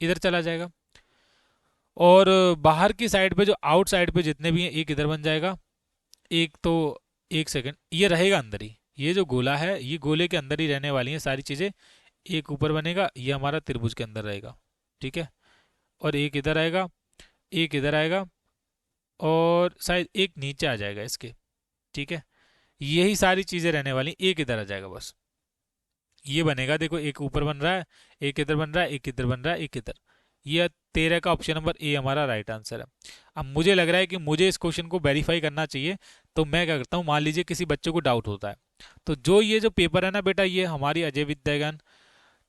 इधर चला जाएगा। और बाहर की साइड पे जो आउट साइड पे जितने भी हैं, एक इधर बन जाएगा, एक तो, एक सेकंड, ये रहेगा अंदर ही। ये जो गोला है, ये गोले के अंदर ही रहने वाली हैं सारी चीज़ें। एक ऊपर बनेगा, ये हमारा त्रिभुज के अंदर रहेगा। ठीक है। और एक इधर आएगा, एक इधर आएगा, और शायद एक नीचे आ जाएगा इसके। ठीक है। यही सारी चीज़ें रहने वाली, एक इधर आ जाएगा बस। ये बनेगा, देखो, एक ऊपर बन रहा है, एक इधर बन रहा है, एक इधर बन रहा है, एक इधर। ये 13 का ऑप्शन नंबर ए हमारा राइट आंसर है। अब मुझे लग रहा है कि मुझे इस क्वेश्चन को वेरीफाई करना चाहिए, तो मैं क्या करता हूँ, मान लीजिए किसी बच्चे को डाउट होता है, तो जो ये जो पेपर है ना बेटा, ये हमारी अजय विद्याज्ञान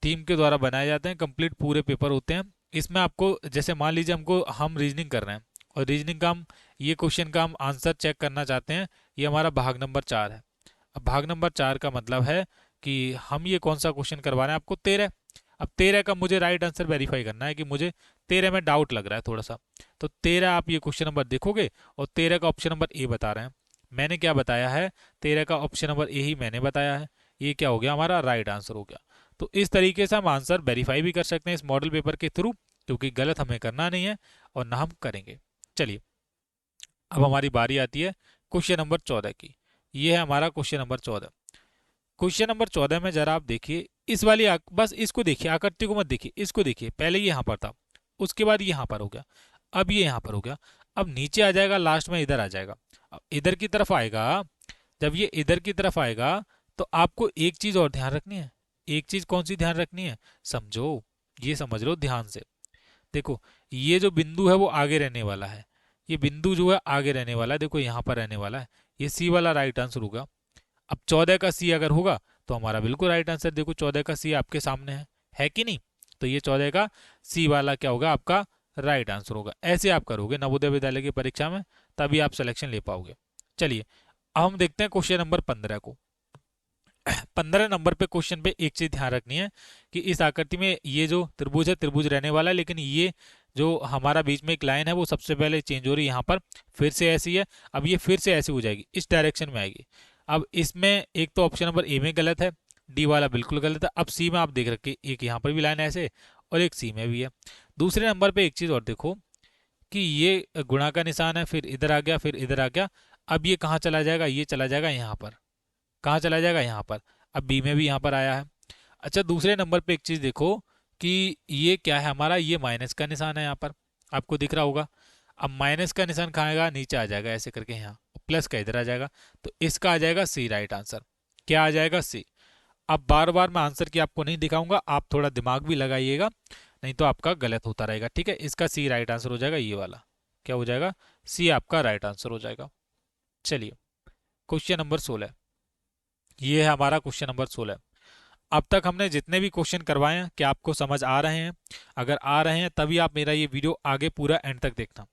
टीम के द्वारा बनाए जाते हैं, कंप्लीट पूरे पेपर होते हैं। इसमें आपको, जैसे मान लीजिए हमको, हम रीजनिंग कर रहे हैं, और रीजनिंग का हम, ये क्वेश्चन का हम आंसर चेक करना चाहते हैं। ये हमारा भाग नंबर 4 है। अब भाग नंबर 4 का मतलब है कि हम ये कौन सा क्वेश्चन करवा रहे हैं आपको, 13। अब 13 का मुझे राइट आंसर वेरीफाई करना है कि मुझे 13 में डाउट लग रहा है थोड़ा सा। तो 13 आप ये क्वेश्चन नंबर देखोगे, और 13 का ऑप्शन नंबर ए बता रहे हैं। मैंने क्या बताया है, 13 का ऑप्शन नंबर ए ही मैंने बताया है। ये क्या हो गया, हमारा राइट आंसर हो गया। तो इस तरीके से हम आंसर वेरीफाई भी कर सकते हैं इस मॉडल पेपर के थ्रू, क्योंकि गलत हमें करना नहीं है, और ना हम करेंगे। चलिए, अब हमारी बारी आती है क्वेश्चन नंबर 14 की। ये है हमारा क्वेश्चन नंबर 14। क्वेश्चन नंबर 14 में जरा आप देखिए, इस वाली बस इसको देखिए, आकृति को मत देखिए, इसको देखिए। पहले ये यहाँ पर था, उसके बाद ये यहाँ पर हो गया, अब ये यहाँ पर हो गया, अब नीचे आ जाएगा, लास्ट में इधर आ जाएगा। अब इधर की तरफ आएगा, जब ये इधर की तरफ आएगा, तो आपको एक चीज और ध्यान रखनी है। एक चीज कौन सी ध्यान रखनी है, समझो, ये समझ लो ध्यान से। देखो, ये जो बिंदु है वो आगे रहने वाला है, ये बिंदु जो है आगे रहने वाला है, देखो यहाँ पर रहने वाला है। ये सी वाला राइट आंसर होगा। अब 14 का सी अगर होगा, तो हमारा बिल्कुल राइट आंसर, देखो 14 का सी आपके सामने है कि नहीं। तो ये 14 का सी वाला क्या होगा, आपका राइट आंसर होगा। ऐसे आप करोगे नवोदय विद्यालय की परीक्षा में, तभी आप सिलेक्शन ले पाओगे। चलिए, अब हम देखते हैं क्वेश्चन नंबर 15 को। 15 नंबर पे क्वेश्चन पे एक चीज ध्यान रखनी है कि इस आकृति में ये जो त्रिभुज है, त्रिभुज रहने वाला है, लेकिन ये जो हमारा बीच में एक लाइन है, वो सबसे पहले चेंज हो रही है यहाँ पर, फिर से ऐसी है, अब ये फिर से ऐसी हो जाएगी, इस डायरेक्शन में आएगी। अब इसमें एक तो ऑप्शन नंबर ए में गलत है, डी वाला बिल्कुल गलत है। अब सी में आप देख रखे, एक यहाँ पर भी लाइन ऐसे, और एक सी में भी है। दूसरे नंबर पे एक चीज और देखो कि ये गुणा का निशान है, फिर इधर आ गया, फिर इधर आ गया। अब ये कहाँ चला जाएगा, ये चला जाएगा यहाँ पर। कहाँ चला जाएगा, यहाँ पर। अब बी में भी यहाँ पर आया है। अच्छा, दूसरे नंबर पे एक चीज देखो कि ये क्या है हमारा, ये माइनस का निशान है यहाँ पर, आपको दिख रहा होगा। अब माइनस का निशान कहाँ आएगा, नीचे आ जाएगा ऐसे करके, यहाँ प्लस का इधर आ जाएगा। तो इसका आ जाएगा सी राइट आंसर। क्या आ जाएगा, सी। अब बार बार मैं आंसर की आपको नहीं दिखाऊंगा, आप थोड़ा दिमाग भी लगाइएगा, नहीं तो आपका गलत होता रहेगा। ठीक है, इसका सी राइट आंसर हो जाएगा, ये वाला क्या हो जाएगा, सी आपका राइट आंसर हो जाएगा। चलिए, क्वेश्चन नंबर 16, ये है हमारा क्वेश्चन नंबर 16। अब तक हमने जितने भी क्वेश्चन करवाए हैं, क्या आपको समझ आ रहे हैं? अगर आ रहे हैं तभी आप मेरा ये वीडियो आगे पूरा एंड तक देखना।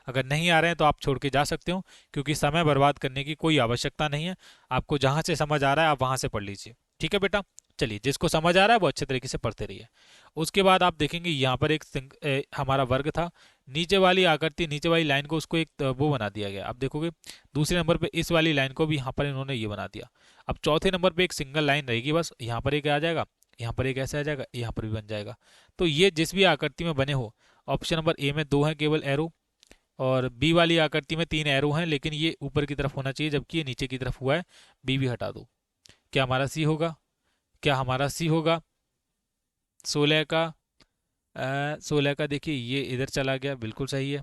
अगर नहीं आ रहे हैं तो आप छोड़ के जा सकते हो, क्योंकि समय बर्बाद करने की कोई आवश्यकता नहीं है। आपको जहां से समझ आ रहा है आप वहां से पढ़ लीजिए। ठीक है बेटा, चलिए, जिसको समझ आ रहा है वो अच्छे तरीके से पढ़ते रहिए। उसके बाद आप देखेंगे यहाँ पर एक हमारा वर्ग था, नीचे वाली आकृति, नीचे वाली लाइन को उसको एक वो बना दिया गया। आप देखोगे दूसरे नंबर पे इस वाली लाइन को भी यहाँ पर इन्होंने ये बना दिया। अब चौथे नंबर पे एक सिंगल लाइन रहेगी बस, यहाँ पर एक आ जाएगा, यहाँ पर एक ऐसे आ जाएगा, यहाँ पर भी बन जाएगा। तो ये जिस भी आकृति में बने हो, ऑप्शन नंबर ए में 2 है केवल एरो, और बी वाली आकृति में 3 एरो हैं, लेकिन ये ऊपर की तरफ होना चाहिए, जबकि ये नीचे की तरफ हुआ है। बी भी हटा दो। क्या हमारा सी होगा, क्या हमारा सी होगा 16 का? 16 का देखिए, ये इधर चला गया, बिल्कुल सही है,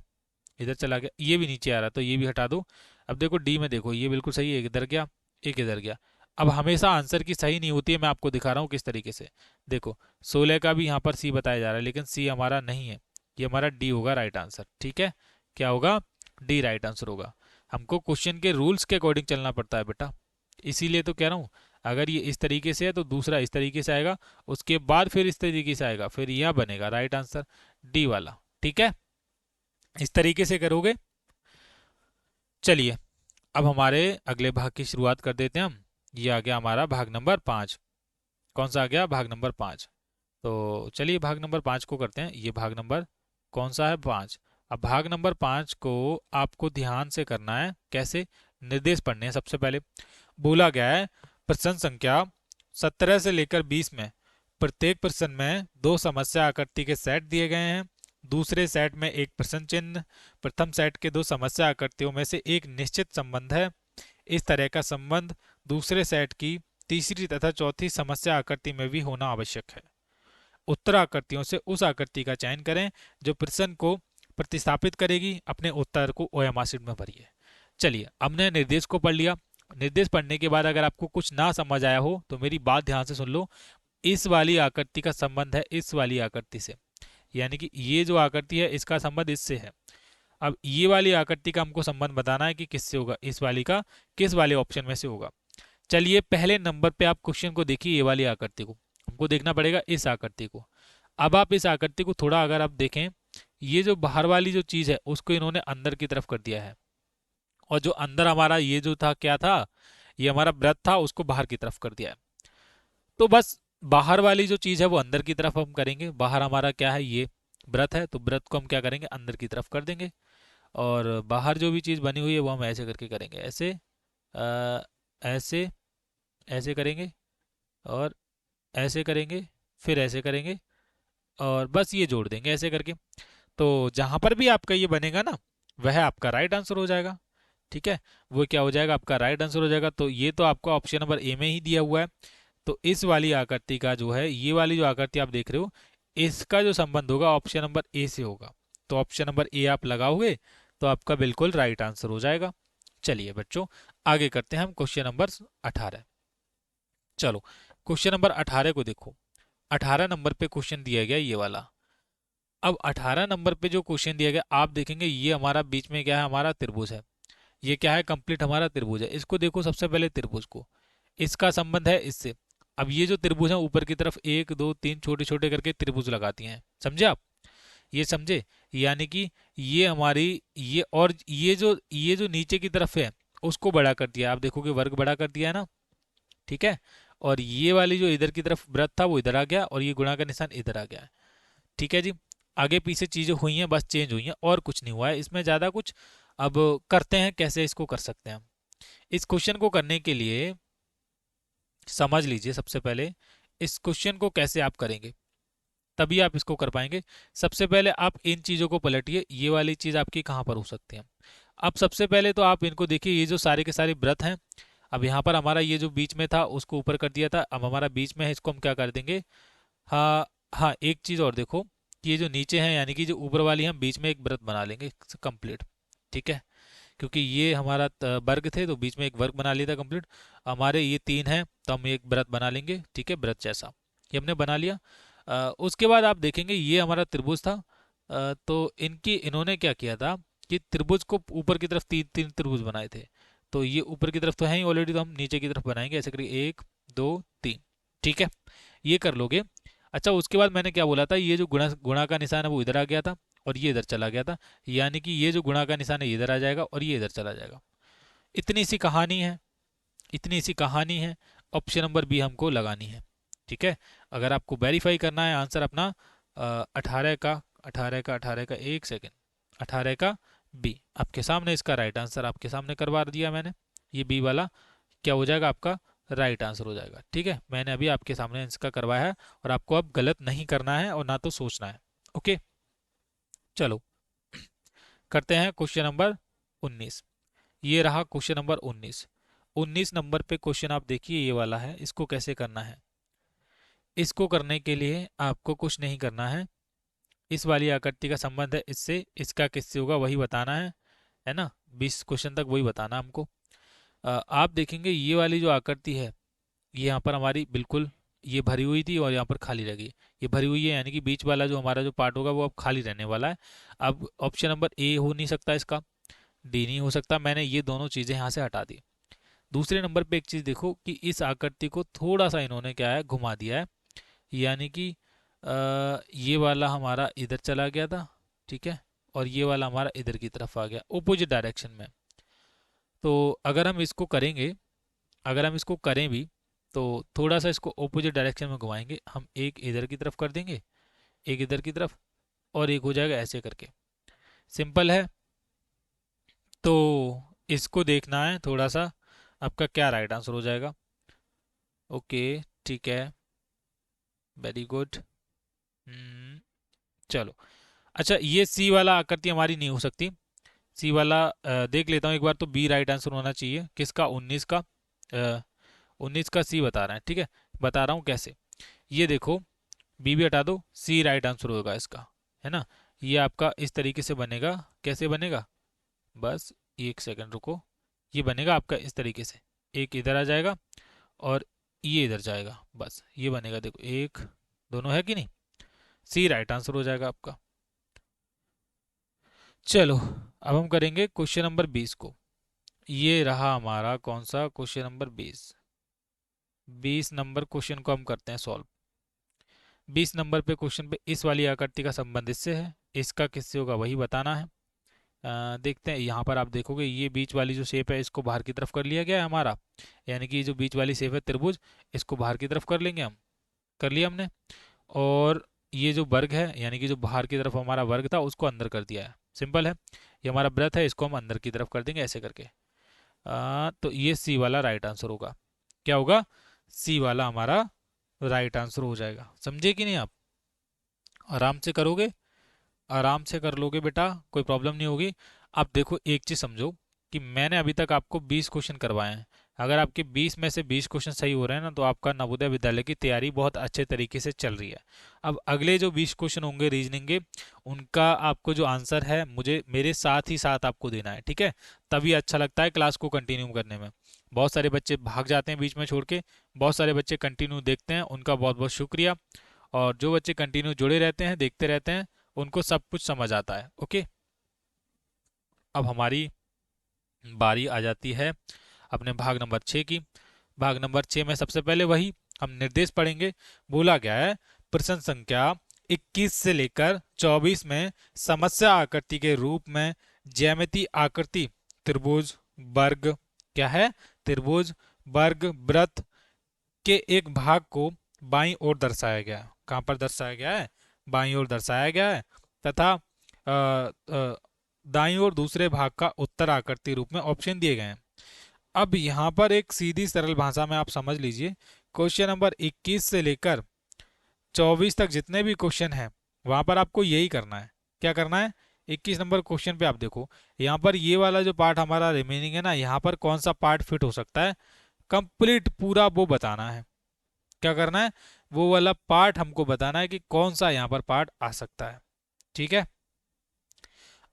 इधर चला गया, ये भी नीचे आ रहा, तो ये भी हटा दो। अब देखो डी में देखो, ये बिल्कुल सही है, एक इधर गया, एक इधर गया। अब हमेशा आंसर की सही नहीं होती है, मैं आपको दिखा रहा हूँ किस तरीके से। देखो, 16 का भी यहाँ पर सी बताया जा रहा है, लेकिन सी हमारा नहीं है, ये हमारा डी होगा राइट आंसर। ठीक है, क्या होगा, डी राइट आंसर होगा। हमको क्वेश्चन के रूल्स के अकॉर्डिंग चलना पड़ता है बेटा, इसीलिए तो कह रहा हूँ। अगर ये इस तरीके से है तो दूसरा इस तरीके से आएगा, उसके बाद फिर इस तरीके से आएगा, फिर यह बनेगा राइट आंसर डी वाला। ठीक है, इस तरीके से करोगे। चलिए अब हमारे अगले भाग की शुरुआत कर देते हैं हम। ये आ गया हमारा भाग नंबर 5। कौन सा आ गया? भाग नंबर 5। तो चलिए भाग नंबर 5 को करते हैं। ये भाग नंबर कौन सा है? 5। अब भाग नंबर 5 को आपको ध्यान से करना है। कैसे? निर्देश पढ़ने हैं सबसे पहले। बोला गया है प्रश्न संख्या 17 से लेकर 20 में प्रत्येक प्रश्न में दो समस्या आकृति के सेट दिए गए हैं। दूसरे सेट में एक प्रश्न चिन्ह। प्रथम सेट के दो समस्या आकृतियों में से एक निश्चित संबंध है। इस तरह का संबंध दूसरे सेट की तीसरी तथा चौथी समस्या आकृति में भी होना आवश्यक है। उत्तर आकृतियों से उस आकृति का चयन करें जो प्रश्न को प्रतिस्थापित करेगी। अपने उत्तर को ओएमआर शीट में भरिए। चलिए हमने निर्देश को पढ़ लिया। निर्देश पढ़ने के बाद अगर आपको कुछ ना समझ आया हो तो मेरी बात ध्यान से सुन लो। इस वाली आकृति का संबंध है इस वाली आकृति से, यानी कि ये जो आकृति है इसका संबंध इससे है। अब ये वाली आकृति का हमको संबंध बताना है कि किससे होगा। इस वाली का किस वाले ऑप्शन में से होगा। चलिए पहले नंबर पे आप क्वेश्चन को देखिए। ये वाली आकृति को हमको देखना पड़ेगा, इस आकृति को। अब आप इस आकृति को थोड़ा अगर आप देखें, ये जो बाहर वाली जो चीज है उसको इन्होंने अंदर की तरफ कर दिया है, और जो अंदर हमारा ये जो था क्या था, ये हमारा वृत्त था, उसको बाहर की तरफ कर दिया है। तो बस बाहर वाली जो चीज है वो अंदर की तरफ हम करेंगे। बाहर हमारा क्या है? ये वृत्त है, तो वृत्त को हम क्या करेंगे? अंदर की तरफ कर देंगे। और बाहर जो भी चीज बनी हुई है वो हम ऐसे करके करेंगे, ऐसे ऐसे ऐसे करेंगे, और ऐसे करेंगे, फिर ऐसे करेंगे, और बस ये जोड़ देंगे ऐसे करके। तो जहां पर भी आपका ये बनेगा ना, वह आपका राइट आंसर हो जाएगा। ठीक है, वो क्या हो जाएगा? आपका राइट आंसर हो जाएगा। तो ये तो आपका ऑप्शन नंबर ए में ही दिया हुआ है। तो इस वाली आकृति का जो है, ये वाली जो आकृति आप देख रहे हो, इसका जो संबंध होगा ऑप्शन नंबर ए से होगा। तो ऑप्शन नंबर ए आप लगाओगे तो आपका बिल्कुल राइट आंसर हो जाएगा। चलिए बच्चों आगे करते हैं हम क्वेश्चन नंबर 18। चलो क्वेश्चन नंबर 18 को देखो। 18 नंबर पे क्वेश्चन दिया गया ये वाला। अब 18 नंबर पे जो क्वेश्चन दिया गया आप देखेंगे, ये हमारा बीच में क्या है? हमारा त्रिभुज है। ये क्या है? कंप्लीट हमारा त्रिभुज है। इसको देखो सबसे पहले त्रिभुज को, इसका संबंध है इससे। अब ये जो त्रिभुज है ऊपर की तरफ एक दो तीन छोटे छोटे करके त्रिभुज लगाती हैं, समझे आप? ये समझे? यानी कि ये हमारी ये, और ये जो नीचे की तरफ है उसको बड़ा कर दिया। आप देखोगे वर्ग बड़ा कर दिया है ना। ठीक है, और ये वाली जो इधर की तरफ वृत्त था वो इधर आ गया, और ये गुणा का निशान इधर आ गया है। ठीक है जी, आगे पीछे चीजें हुई हैं, बस चेंज हुई हैं, और कुछ नहीं हुआ है इसमें ज्यादा कुछ। अब करते हैं कैसे इसको कर सकते हैं हम। इस क्वेश्चन को करने के लिए समझ लीजिए सबसे पहले इस क्वेश्चन को कैसे आप करेंगे, तभी आप इसको कर पाएंगे। सबसे पहले आप इन चीजों को पलटिए। ये वाली चीज आपकी कहाँ पर हो सकती है? अब सबसे पहले तो आप इनको देखिए, ये जो सारे के सारे व्रत हैं। अब यहाँ पर हमारा ये जो बीच में था उसको ऊपर कर दिया था, अब हमारा बीच में है, इसको हम क्या कर देंगे? हाँ हाँ, एक चीज और देखो कि ये जो नीचे है यानी कि जो ऊपर वाली हम बीच में एक व्रत बना लेंगे कंप्लीट। ठीक है, क्योंकि ये हमारा वर्ग थे तो बीच में एक वर्ग बना लिया था कंप्लीट। हमारे ये तीन है तो हम एक व्रत बना लेंगे। ठीक है, व्रत जैसा ये हमने बना लिया। उसके बाद आप देखेंगे ये हमारा त्रिभुज था। तो इन्होंने क्या किया था कि त्रिभुज को ऊपर की तरफ तीन तीन त्रिभुज बनाए थे। तो ये ऊपर की तरफ तो है ही ऑलरेडी, तो हम नीचे की तरफ बनाएंगे ऐसे करिए, एक दो तीन। ठीक है, ये कर लोगे। अच्छा उसके बाद मैंने क्या बोला था, ये जो गुणा गुणा का निशान है वो इधर आ गया था और ये इधर चला गया था। यानी कि ये जो गुणा का निशान है ये इधर आ जाएगा और ये इधर चला जाएगा। इतनी सी कहानी है, इतनी सी कहानी है। ऑप्शन नंबर बी हमको लगानी है। ठीक है, अगर आपको वेरीफाई करना है आंसर अपना 18 का एक सेकेंड, 18 का बी आपके सामने, इसका राइट आंसर आपके सामने करवा दिया मैंने। ये बी वाला क्या हो जाएगा? आपका राइट आंसर हो जाएगा। ठीक है, मैंने अभी आपके सामने इसका करवाया है, और आपको अब गलत नहीं करना है और ना तो सोचना है। ओके, चलो करते हैं क्वेश्चन नंबर 19। ये रहा क्वेश्चन नंबर 19। 19 नंबर पे क्वेश्चन आप देखिए, ये वाला है। इसको कैसे करना है? इसको करने के लिए आपको कुछ नहीं करना है। इस वाली आकृति का संबंध है इससे, इसका किससे होगा वही बताना है ना। 20 क्वेश्चन तक वही बताना हमको। आप देखेंगे ये वाली जो आकृति है ये यहाँ पर हमारी बिल्कुल ये भरी हुई थी और यहाँ पर खाली रह गई। ये भरी हुई है यानी कि बीच वाला जो हमारा जो पार्ट होगा वो अब खाली रहने वाला है। अब ऑप्शन नंबर ए हो नहीं सकता, इसका डी नहीं हो सकता। मैंने ये दोनों चीज़ें यहाँ से हटा दी। दूसरे नंबर पे एक चीज़ देखो कि इस आकृति को थोड़ा सा इन्होंने क्या है, घुमा दिया है। यानी कि ये वाला हमारा इधर चला गया था। ठीक है, और ये वाला हमारा इधर की तरफ आ गया ओपोजिट डायरेक्शन में। तो अगर हम इसको करेंगे, अगर हम इसको करें भी तो थोड़ा सा इसको ओपोजिट डायरेक्शन में घुमाएंगे हम, एक इधर की तरफ कर देंगे, एक इधर की तरफ, और एक हो जाएगा ऐसे करके। सिंपल है। तो इसको देखना है थोड़ा सा, आपका क्या राइट आंसर हो जाएगा। ओके, ठीक है, वेरी गुड। चलो, अच्छा ये सी वाला आकृति हमारी नहीं हो सकती। सी वाला देख लेता हूँ एक बार, तो बी राइट आंसर होना चाहिए किसका, 19 का। 19 का सी बता रहा है, ठीक है। बता रहा हूँ कैसे, ये देखो, बी भी हटा दो, सी राइट आंसर होगा इसका, है ना। ये आपका इस तरीके से बनेगा, कैसे बनेगा, बस एक सेकंड रुको। ये बनेगा आपका इस तरीके से, एक इधर आ जाएगा और ये इधर जाएगा, बस ये बनेगा, देखो एक, दोनों है कि नहीं, सी राइट आंसर हो जाएगा आपका। चलो, अब हम करेंगे क्वेश्चन नंबर 20 को। ये रहा हमारा कौन सा, क्वेश्चन नंबर 20। 20 नंबर क्वेश्चन को हम करते हैं सॉल्व। 20 नंबर पे क्वेश्चन पे इस वाली आकृति का संबंध इससे है, इसका किससे होगा वही बताना है। देखते हैं, यहाँ पर आप देखोगे ये बीच वाली जो शेप है इसको बाहर की तरफ कर लिया गया है हमारा, यानी कि जो बीच वाली शेप है त्रिभुज, इसको बाहर की तरफ कर लेंगे हम, कर लिया हमने। और ये जो वर्ग है, यानी कि जो बाहर की तरफ हमारा वर्ग था उसको अंदर कर दिया है, सिंपल है। ये हमारा वृत्त है, इसको हम अंदर की तरफ कर देंगे ऐसे करके। तो ये सी वाला राइट आंसर होगा, क्या होगा, सी वाला हमारा राइट आंसर हो जाएगा। समझे कि नहीं आप, आराम से करोगे, आराम से कर लोगे बेटा, कोई प्रॉब्लम नहीं होगी। आप देखो एक चीज़ समझो कि मैंने अभी तक आपको 20 क्वेश्चन करवाए हैं। अगर आपके 20 में से 20 क्वेश्चन सही हो रहे हैं ना, तो आपका नवोदय विद्यालय की तैयारी बहुत अच्छे तरीके से चल रही है। अब अगले जो 20 क्वेश्चन होंगे रीजनिंग के, उनका आपको जो आंसर है मुझे मेरे साथ ही साथ आपको देना है, ठीक है। तभी अच्छा लगता है क्लास को कंटिन्यू करने में। बहुत सारे बच्चे भाग जाते हैं बीच में छोड़ के, बहुत सारे बच्चे कंटिन्यू देखते हैं, उनका बहुत बहुत शुक्रिया। और जो बच्चे कंटिन्यू जुड़े रहते हैं, देखते रहते हैं, उनको सब कुछ समझ आता है। ओके, अब हमारी बारी आ जाती है अपने भाग नंबर 6 की। भाग नंबर 6 में सबसे पहले वही हम निर्देश पढ़ेंगे। बोला गया है प्रश्न संख्या 21 से लेकर 24 में समस्या आकृति के रूप में ज्यामितीय आकृति त्रिभुज, वर्ग, क्या है, त्रिभुज, वर्ग, वृत्त के एक भाग को बाईं ओर दर्शाया गया है। कहाँ पर दर्शाया गया है, बाईं ओर दर्शाया गया है। तथा दाईं ओर दूसरे भाग का उत्तर आकृति रूप में ऑप्शन दिए गए हैं। अब यहाँ पर एक सीधी सरल भाषा में आप समझ लीजिए, क्वेश्चन नंबर 21 से लेकर 24 तक जितने भी क्वेश्चन हैं वहां पर आपको यही करना है। क्या करना है, 21 नंबर क्वेश्चन पे आप देखो, यहाँ पर ये वाला जो पार्ट हमारा रिमेनिंग है ना, यहाँ पर कौन सा पार्ट फिट हो सकता है, कंप्लीट पूरा वो बताना है। क्या करना है, वो वाला पार्ट हमको बताना है कि कौन सा यहाँ पर पार्ट आ सकता है, ठीक है।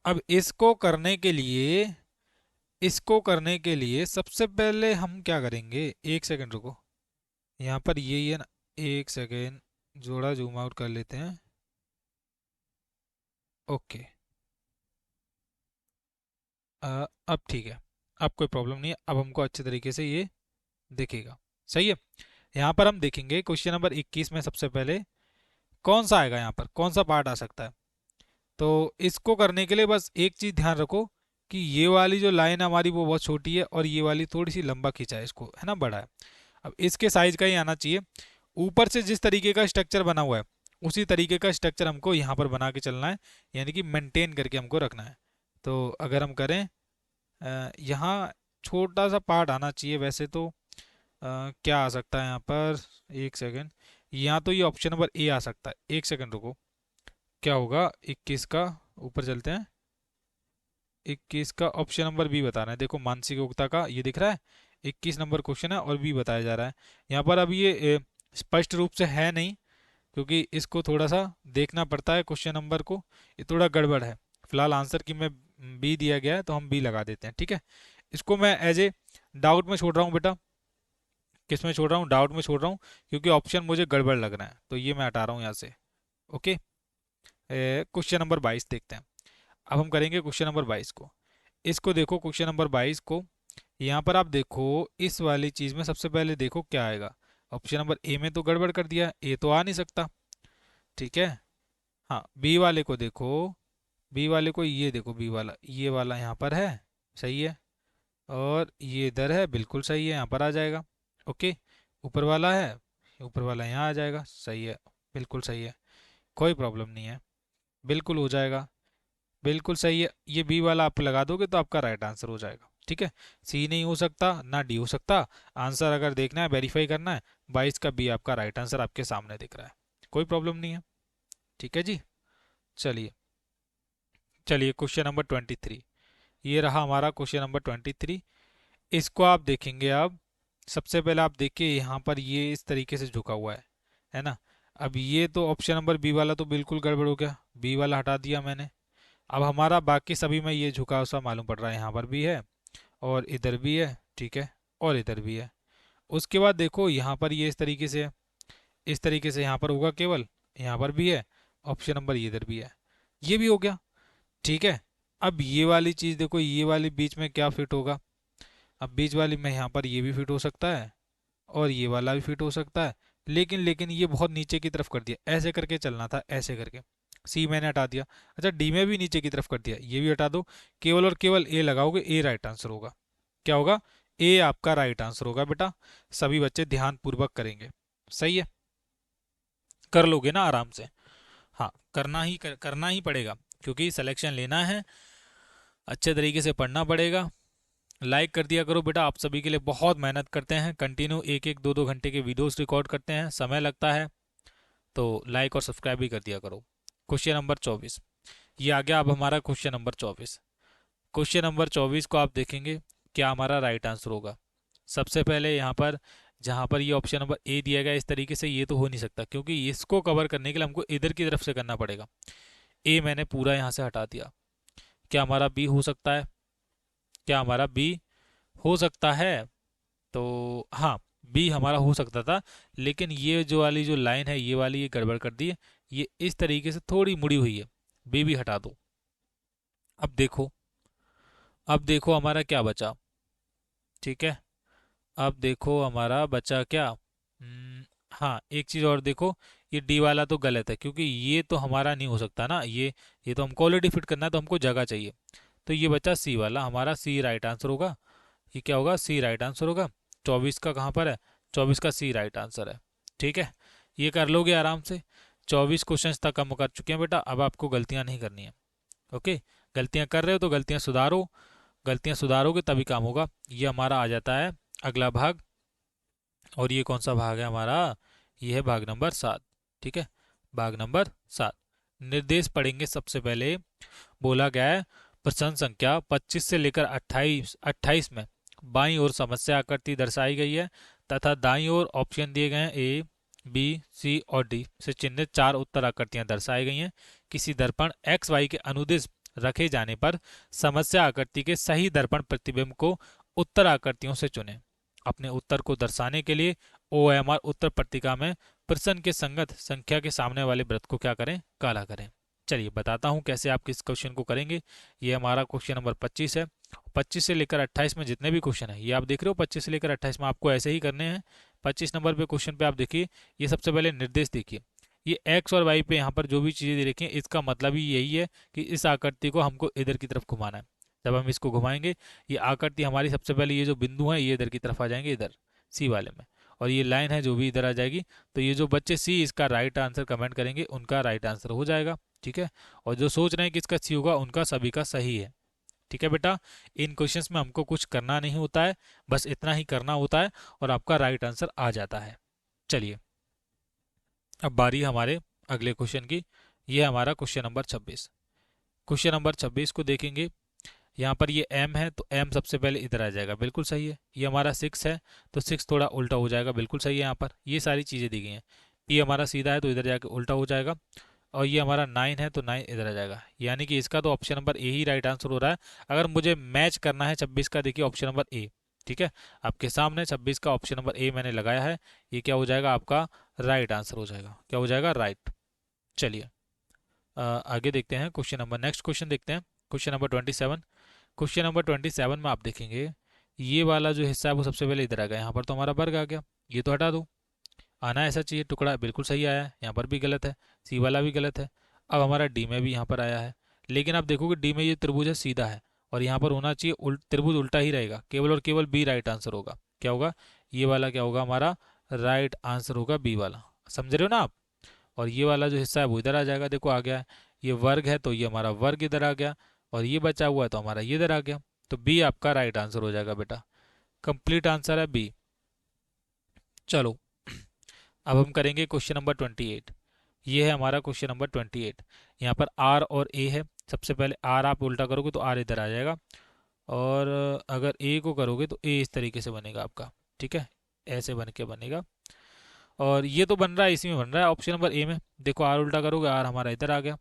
अब इसको करने के लिए, इसको करने के लिए सबसे पहले हम क्या करेंगे, एक सेकंड रुको, यहाँ पर ये ही है ना, एक सेकंड, जोड़ा जूम आउट कर लेते हैं। ओके, अब ठीक है, अब कोई प्रॉब्लम नहीं है, अब हमको अच्छे तरीके से ये दिखेगा, सही है। यहाँ पर हम देखेंगे क्वेश्चन नंबर 21 में सबसे पहले कौन सा आएगा, यहाँ पर कौन सा पार्ट आ सकता है। तो इसको करने के लिए बस एक चीज़ ध्यान रखो कि ये वाली जो लाइन हमारी वो बहुत छोटी है और ये वाली थोड़ी सी लंबा खींचा है, इसको है ना, बड़ा है। अब इसके साइज का ही आना चाहिए। ऊपर से जिस तरीके का स्ट्रक्चर बना हुआ है उसी तरीके का स्ट्रक्चर हमको यहाँ पर बना के चलना है, यानी कि मेंटेन करके हमको रखना है। तो अगर हम करें, यहाँ छोटा सा पार्ट आना चाहिए वैसे तो। क्या आ सकता है यहाँ पर, एक सेकेंड, यहाँ तो ये ऑप्शन नंबर ए आ सकता है, एक सेकेंड रुको, क्या होगा 21 का, ऊपर चलते हैं, 21 का ऑप्शन नंबर बी बताना है। देखो मानसिक योग्यता का ये दिख रहा है, 21 नंबर क्वेश्चन है और बी बताया जा रहा है। यहाँ पर अब ये स्पष्ट रूप से है नहीं, क्योंकि इसको थोड़ा सा देखना पड़ता है क्वेश्चन नंबर को, ये थोड़ा गड़बड़ है। फिलहाल आंसर की में बी दिया गया है तो हम बी लगा देते हैं, ठीक है। इसको मैं एज ए डाउट में छोड़ रहा हूँ बेटा, किस में छोड़ रहा हूँ, डाउट में छोड़ रहा हूँ, क्योंकि ऑप्शन मुझे गड़बड़ लग रहा है, तो ये मैं हटा रहा हूँ यहाँ से। ओके, क्वेश्चन नंबर 22 देखते हैं। अब हम करेंगे क्वेश्चन नंबर 22 को। इसको देखो क्वेश्चन नंबर 22 को, यहाँ पर आप देखो इस वाली चीज़ में सबसे पहले देखो क्या आएगा। ऑप्शन नंबर ए में तो गड़बड़ कर दिया, ए तो आ नहीं सकता, ठीक है। हाँ, बी वाले को देखो, बी वाले को ये देखो, बी वाला ये वाला यहाँ पर है, सही है, और ये इधर है, बिल्कुल सही है, यहाँ पर आ जाएगा। ओके, ऊपर वाला है, ऊपर वाला यहाँ आ जाएगा, सही है, बिल्कुल सही है, कोई प्रॉब्लम नहीं है, बिल्कुल हो जाएगा, बिल्कुल सही है। ये बी वाला आप लगा दोगे तो आपका राइट आंसर हो जाएगा। ठीक है, सी नहीं हो सकता ना डी हो सकता। आंसर अगर देखना है, वेरीफाई करना है, 22 का बी आपका राइट आंसर आपके सामने दिख रहा है, कोई प्रॉब्लम नहीं है। ठीक है जी, चलिए चलिए क्वेश्चन नंबर 23, ये रहा हमारा क्वेश्चन नंबर 23। इसको आप देखेंगे, अब सबसे पहले आप देखिए यहाँ पर ये इस तरीके से झुका हुआ है ना। अब ये तो ऑप्शन नंबर बी वाला तो बिल्कुल गड़बड़ हो गया, बी वाला हटा दिया मैंने। अब हमारा बाकी सभी में ये झुका सा मालूम पड़ रहा है, यहाँ पर भी है और इधर भी है, ठीक है, और इधर भी है। उसके बाद देखो यहाँ पर ये इस तरीके से है, इस तरीके से यहाँ पर होगा केवल, यहाँ पर भी है, ऑप्शन नंबर ये इधर भी है, ये भी हो गया। ठीक है, अब ये वाली चीज़ देखो, ये वाली बीच में क्या फिट होगा। अब बीच वाली में यहाँ पर ये भी फिट हो सकता है और ये वाला भी फिट हो सकता है, लेकिन ये बहुत नीचे की तरफ कर दिया, ऐसे करके चलना था, ऐसे करके। सी मैंने हटा दिया। अच्छा, डी में भी नीचे की तरफ कर दिया, ये भी हटा दो, केवल और केवल ए लगाओगे, ए राइट आंसर होगा। क्या होगा, ए आपका राइट आंसर होगा बेटा। सभी बच्चे ध्यान पूर्वक करेंगे, सही है, कर लोगे ना आराम से। हाँ, करना ही पड़ेगा, क्योंकि सिलेक्शन लेना है, अच्छे तरीके से पढ़ना पड़ेगा। लाइक कर दिया करो बेटा, आप सभी के लिए बहुत मेहनत करते हैं, कंटिन्यू एक एक दो दो घंटे के वीडियोस रिकॉर्ड करते हैं, समय लगता है, तो लाइक और सब्सक्राइब भी कर दिया करो। क्वेश्चन नंबर 24, ये आ गया अब हमारा क्वेश्चन नंबर 24। क्वेश्चन नंबर 24 को आप देखेंगे, क्या हमारा राइट आंसर होगा। सबसे पहले यहाँ पर जहाँ पर ये ऑप्शन नंबर ए दिया गया, इस तरीके से ये तो हो नहीं सकता, क्योंकि इसको कवर करने के लिए हमको इधर की तरफ से करना पड़ेगा। ए मैंने पूरा यहाँ से हटा दिया। क्या हमारा बी हो सकता है, क्या हमारा बी हो सकता है, तो हाँ, बी हमारा हो सकता था, लेकिन ये जो वाली जो लाइन है, ये वाली ये गड़बड़ कर दी है, ये इस तरीके से थोड़ी मुड़ी हुई है, बी भी हटा दो। अब देखो, अब देखो हमारा क्या बचा। ठीक है, अब देखो हमारा बचा क्या। हाँ, एक चीज़ और देखो, ये डी वाला तो गलत है, क्योंकि ये तो हमारा नहीं हो सकता ना, ये तो हमको ऑलरेडी फिट करना है, तो हमको जगह चाहिए। तो ये बचा सी वाला, हमारा सी राइट आंसर होगा। ये क्या होगा, सी राइट आंसर होगा। 24 का कहाँ पर है, 24 का सी राइट आंसर है। ठीक है, ये कर लोगे आराम से। 24 क्वेश्चन तक हम कर चुके हैं बेटा, अब आपको गलतियां नहीं करनी है। ओके, गलतियां कर रहे हो तो गलतियां सुधारो, गलतियां सुधारोगे तभी काम होगा। ये हमारा आ जाता है अगला भाग, और ये कौन सा भाग है हमारा, ये है भाग नंबर 7। ठीक है, भाग नंबर 7, निर्देश पढ़ेंगे। सबसे पहले बोला गया है, प्रश्न संख्या 25 से लेकर 28 में बाईं ओर समस्या आकृति दर्शाई गई है, तथा दाईं ओर ऑप्शन दिए गए हैं, ए बी सी और डी से चिन्हित 4 उत्तर आकृतियां दर्शाई गई हैं। किसी दर्पण एक्स वाई के अनुदिश रखे जाने पर समस्या आकृति के सही दर्पण प्रतिबिंब को उत्तर आकृतियों से चुनें। अपने उत्तर को दर्शाने के लिए OMR उत्तर पट्टिका में प्रश्न के संगत संख्या के सामने वाले वृत्त को क्या करें, काला करें। चलिए बताता हूँ कैसे आप किस क्वेश्चन को करेंगे। ये हमारा क्वेश्चन नंबर 25 है। 25 से लेकर 28 में जितने भी क्वेश्चन है, ये आप देख रहे हो, 25 से लेकर 28 में आपको ऐसे ही करने हैं। 25 नंबर पे क्वेश्चन पे आप देखिए, ये सबसे पहले निर्देश देखिए, ये एक्स और वाई पे यहाँ पर जो भी चीज़ें दे रखी हैं, इसका मतलब ही यही है कि इस आकृति को हमको इधर की तरफ घुमाना है। जब हम इसको घुमाएंगे, ये आकृति हमारी सबसे पहले ये जो बिंदु है, ये इधर की तरफ आ जाएंगे, इधर सी वाले में, और ये लाइन है जो भी इधर आ जाएगी। तो ये जो बच्चे सी इसका राइट आंसर कमेंट करेंगे, उनका राइट आंसर हो जाएगा। ठीक है, और जो सोच रहे हैं कि इसका सी होगा, उनका सभी का सही है। ठीक है बेटा, इन क्वेश्चंस में हमको कुछ करना नहीं होता है, बस इतना ही करना होता है और आपका राइट आंसर आ जाता है। चलिए, अब बारी हमारे अगले क्वेश्चन की। ये है हमारा क्वेश्चन नंबर 26। क्वेश्चन नंबर 26 को देखेंगे, यहाँ पर ये m है, तो m सबसे पहले इधर आ जाएगा, बिल्कुल सही है। ये हमारा 6 है, तो 6 थोड़ा उल्टा हो जाएगा, बिल्कुल सही है। यहाँ पर ये सारी चीज़ें दी गई हैं। p हमारा सीधा है, तो इधर जाके उल्टा हो जाएगा, और ये हमारा 9 है, तो 9 इधर आ जाएगा, यानी कि इसका तो ऑप्शन नंबर ए ही राइट आंसर हो रहा है। अगर मुझे मैच करना है 26 का, देखिए ऑप्शन नंबर ए। ठीक है, आपके सामने 26 का ऑप्शन नंबर ए मैंने लगाया है, ये क्या हो जाएगा, आपका राइट आंसर हो जाएगा। क्या हो जाएगा, राइट। चलिए आगे देखते हैं क्वेश्चन नंबर, नेक्स्ट क्वेश्चन देखते हैं, क्वेश्चन नंबर 27। क्वेश्चन नंबर 27 में आप देखेंगे, ये वाला जो हिस्सा है वो सबसे पहले इधर आ गया, यहाँ पर तो हमारा वर्ग आ गया, ये तो हटा दो। आना ऐसा चाहिए, टुकड़ा बिल्कुल सही आया है, यहाँ पर भी गलत है, सी वाला भी गलत है। अब हमारा डी में भी यहाँ पर आया है, लेकिन आप देखोगे डी में ये त्रिभुज है सीधा है, और यहाँ पर होना चाहिए त्रिभुज उल्टा ही रहेगा, केवल और केवल बी राइट आंसर होगा। क्या होगा? ये वाला क्या होगा हमारा राइट आंसर होगा, बी वाला। समझ रहे हो ना आप? और ये वाला जो हिस्सा है वो इधर आ जाएगा, देखो आ गया है। ये वर्ग है तो ये हमारा वर्ग इधर आ गया, और ये बचा हुआ है तो हमारा ये इधर आ गया। तो बी आपका राइट आंसर हो जाएगा बेटा, कंप्लीट आंसर है बी। चलो अब हम करेंगे क्वेश्चन नंबर 28। ये है हमारा क्वेश्चन नंबर 28। यहाँ पर आर और ए है। सबसे पहले आर आप उल्टा करोगे तो आर इधर आ जाएगा, और अगर ए को करोगे तो ए इस तरीके से बनेगा आपका। ठीक है, ऐसे बन के बनेगा। और ये तो बन रहा है, इसी में बन रहा है ऑप्शन नंबर ए में। देखो आर उल्टा करोगे आर हमारा इधर आ गया,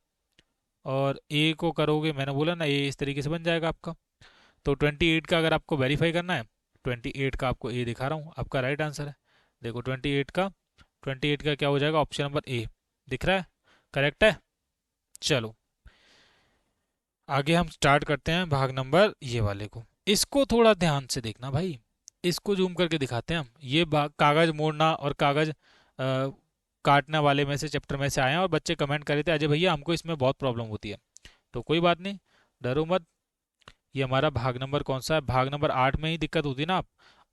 और ए को करोगे मैंने बोला ना ए इस तरीके से बन जाएगा आपका। तो 28 का अगर आपको वेरीफाई करना है, 28 का आपको ए दिखा रहा हूँ, आपका राइट आंसर है। देखो 28 का क्या हो जाएगा? ऑप्शन नंबर ए दिख रहा है, करेक्ट है। चलो आगे हम स्टार्ट करते हैं भाग नंबर ये वाले को। इसको थोड़ा ध्यान से देखना भाई, इसको जूम करके दिखाते हैं हम। ये भाग कागज मोड़ना और कागज काटने वाले में से चैप्टर में से आए हैं, और बच्चे कमेंट कर रहे थे अजय भैया हमको इसमें बहुत प्रॉब्लम होती है। तो कोई बात नहीं, डरो मत। ये हमारा भाग नंबर कौन सा है? भाग नंबर 8 में ही दिक्कत होती है ना आप।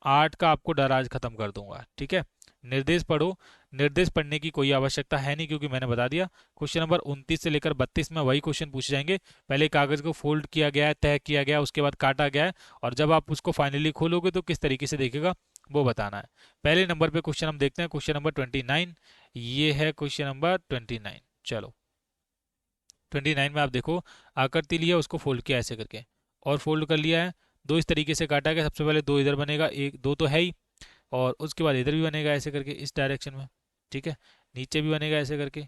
8 का आपको डर आज खत्म कर दूंगा, ठीक है। निर्देश पढ़ो। निर्देश पढ़ने की कोई आवश्यकता है नहीं, क्योंकि मैंने बता दिया क्वेश्चन नंबर 29 से लेकर 32 में वही क्वेश्चन पूछे जाएंगे। पहले कागज को फोल्ड किया गया है, तय किया गया है, उसके बाद काटा गया है, और जब आप उसको फाइनली खोलोगे तो किस तरीके से देखेगा वो बताना है। पहले नंबर पे क्वेश्चन हम देखते हैं, क्वेश्चन नंबर 29। ये है क्वेश्चन नंबर 29। चलो 29 में आप देखो, आकृति लिया उसको फोल्ड किया ऐसे करके, और फोल्ड कर लिया है। दो इस तरीके से काटा गया, सबसे पहले दो इधर बनेगा, एक दो तो है ही, और उसके बाद इधर भी बनेगा ऐसे करके इस डायरेक्शन में। ठीक है, नीचे भी बनेगा ऐसे करके,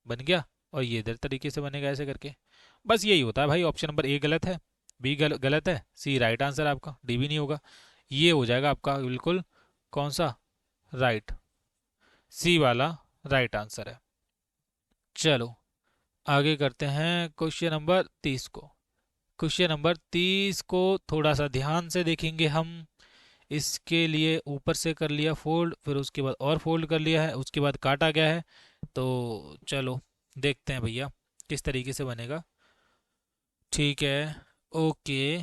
बन गया, और ये इधर तरीके से बनेगा ऐसे करके। बस यही होता है भाई। ऑप्शन नंबर ए गलत है, बी गलत है, सी राइट आंसर है आपका, डी भी नहीं होगा। ये हो जाएगा आपका बिल्कुल कौन सा? राइट, सी वाला राइट आंसर है। चलो आगे करते हैं क्वेश्चन नंबर 30 को। क्वेश्चन नंबर 30 को थोड़ा सा ध्यान से देखेंगे हम। इसके लिए ऊपर से कर लिया फोल्ड, फिर उसके बाद और फोल्ड कर लिया है, उसके बाद काटा गया है। तो चलो देखते हैं भैया किस तरीके से बनेगा। ठीक है, ओके।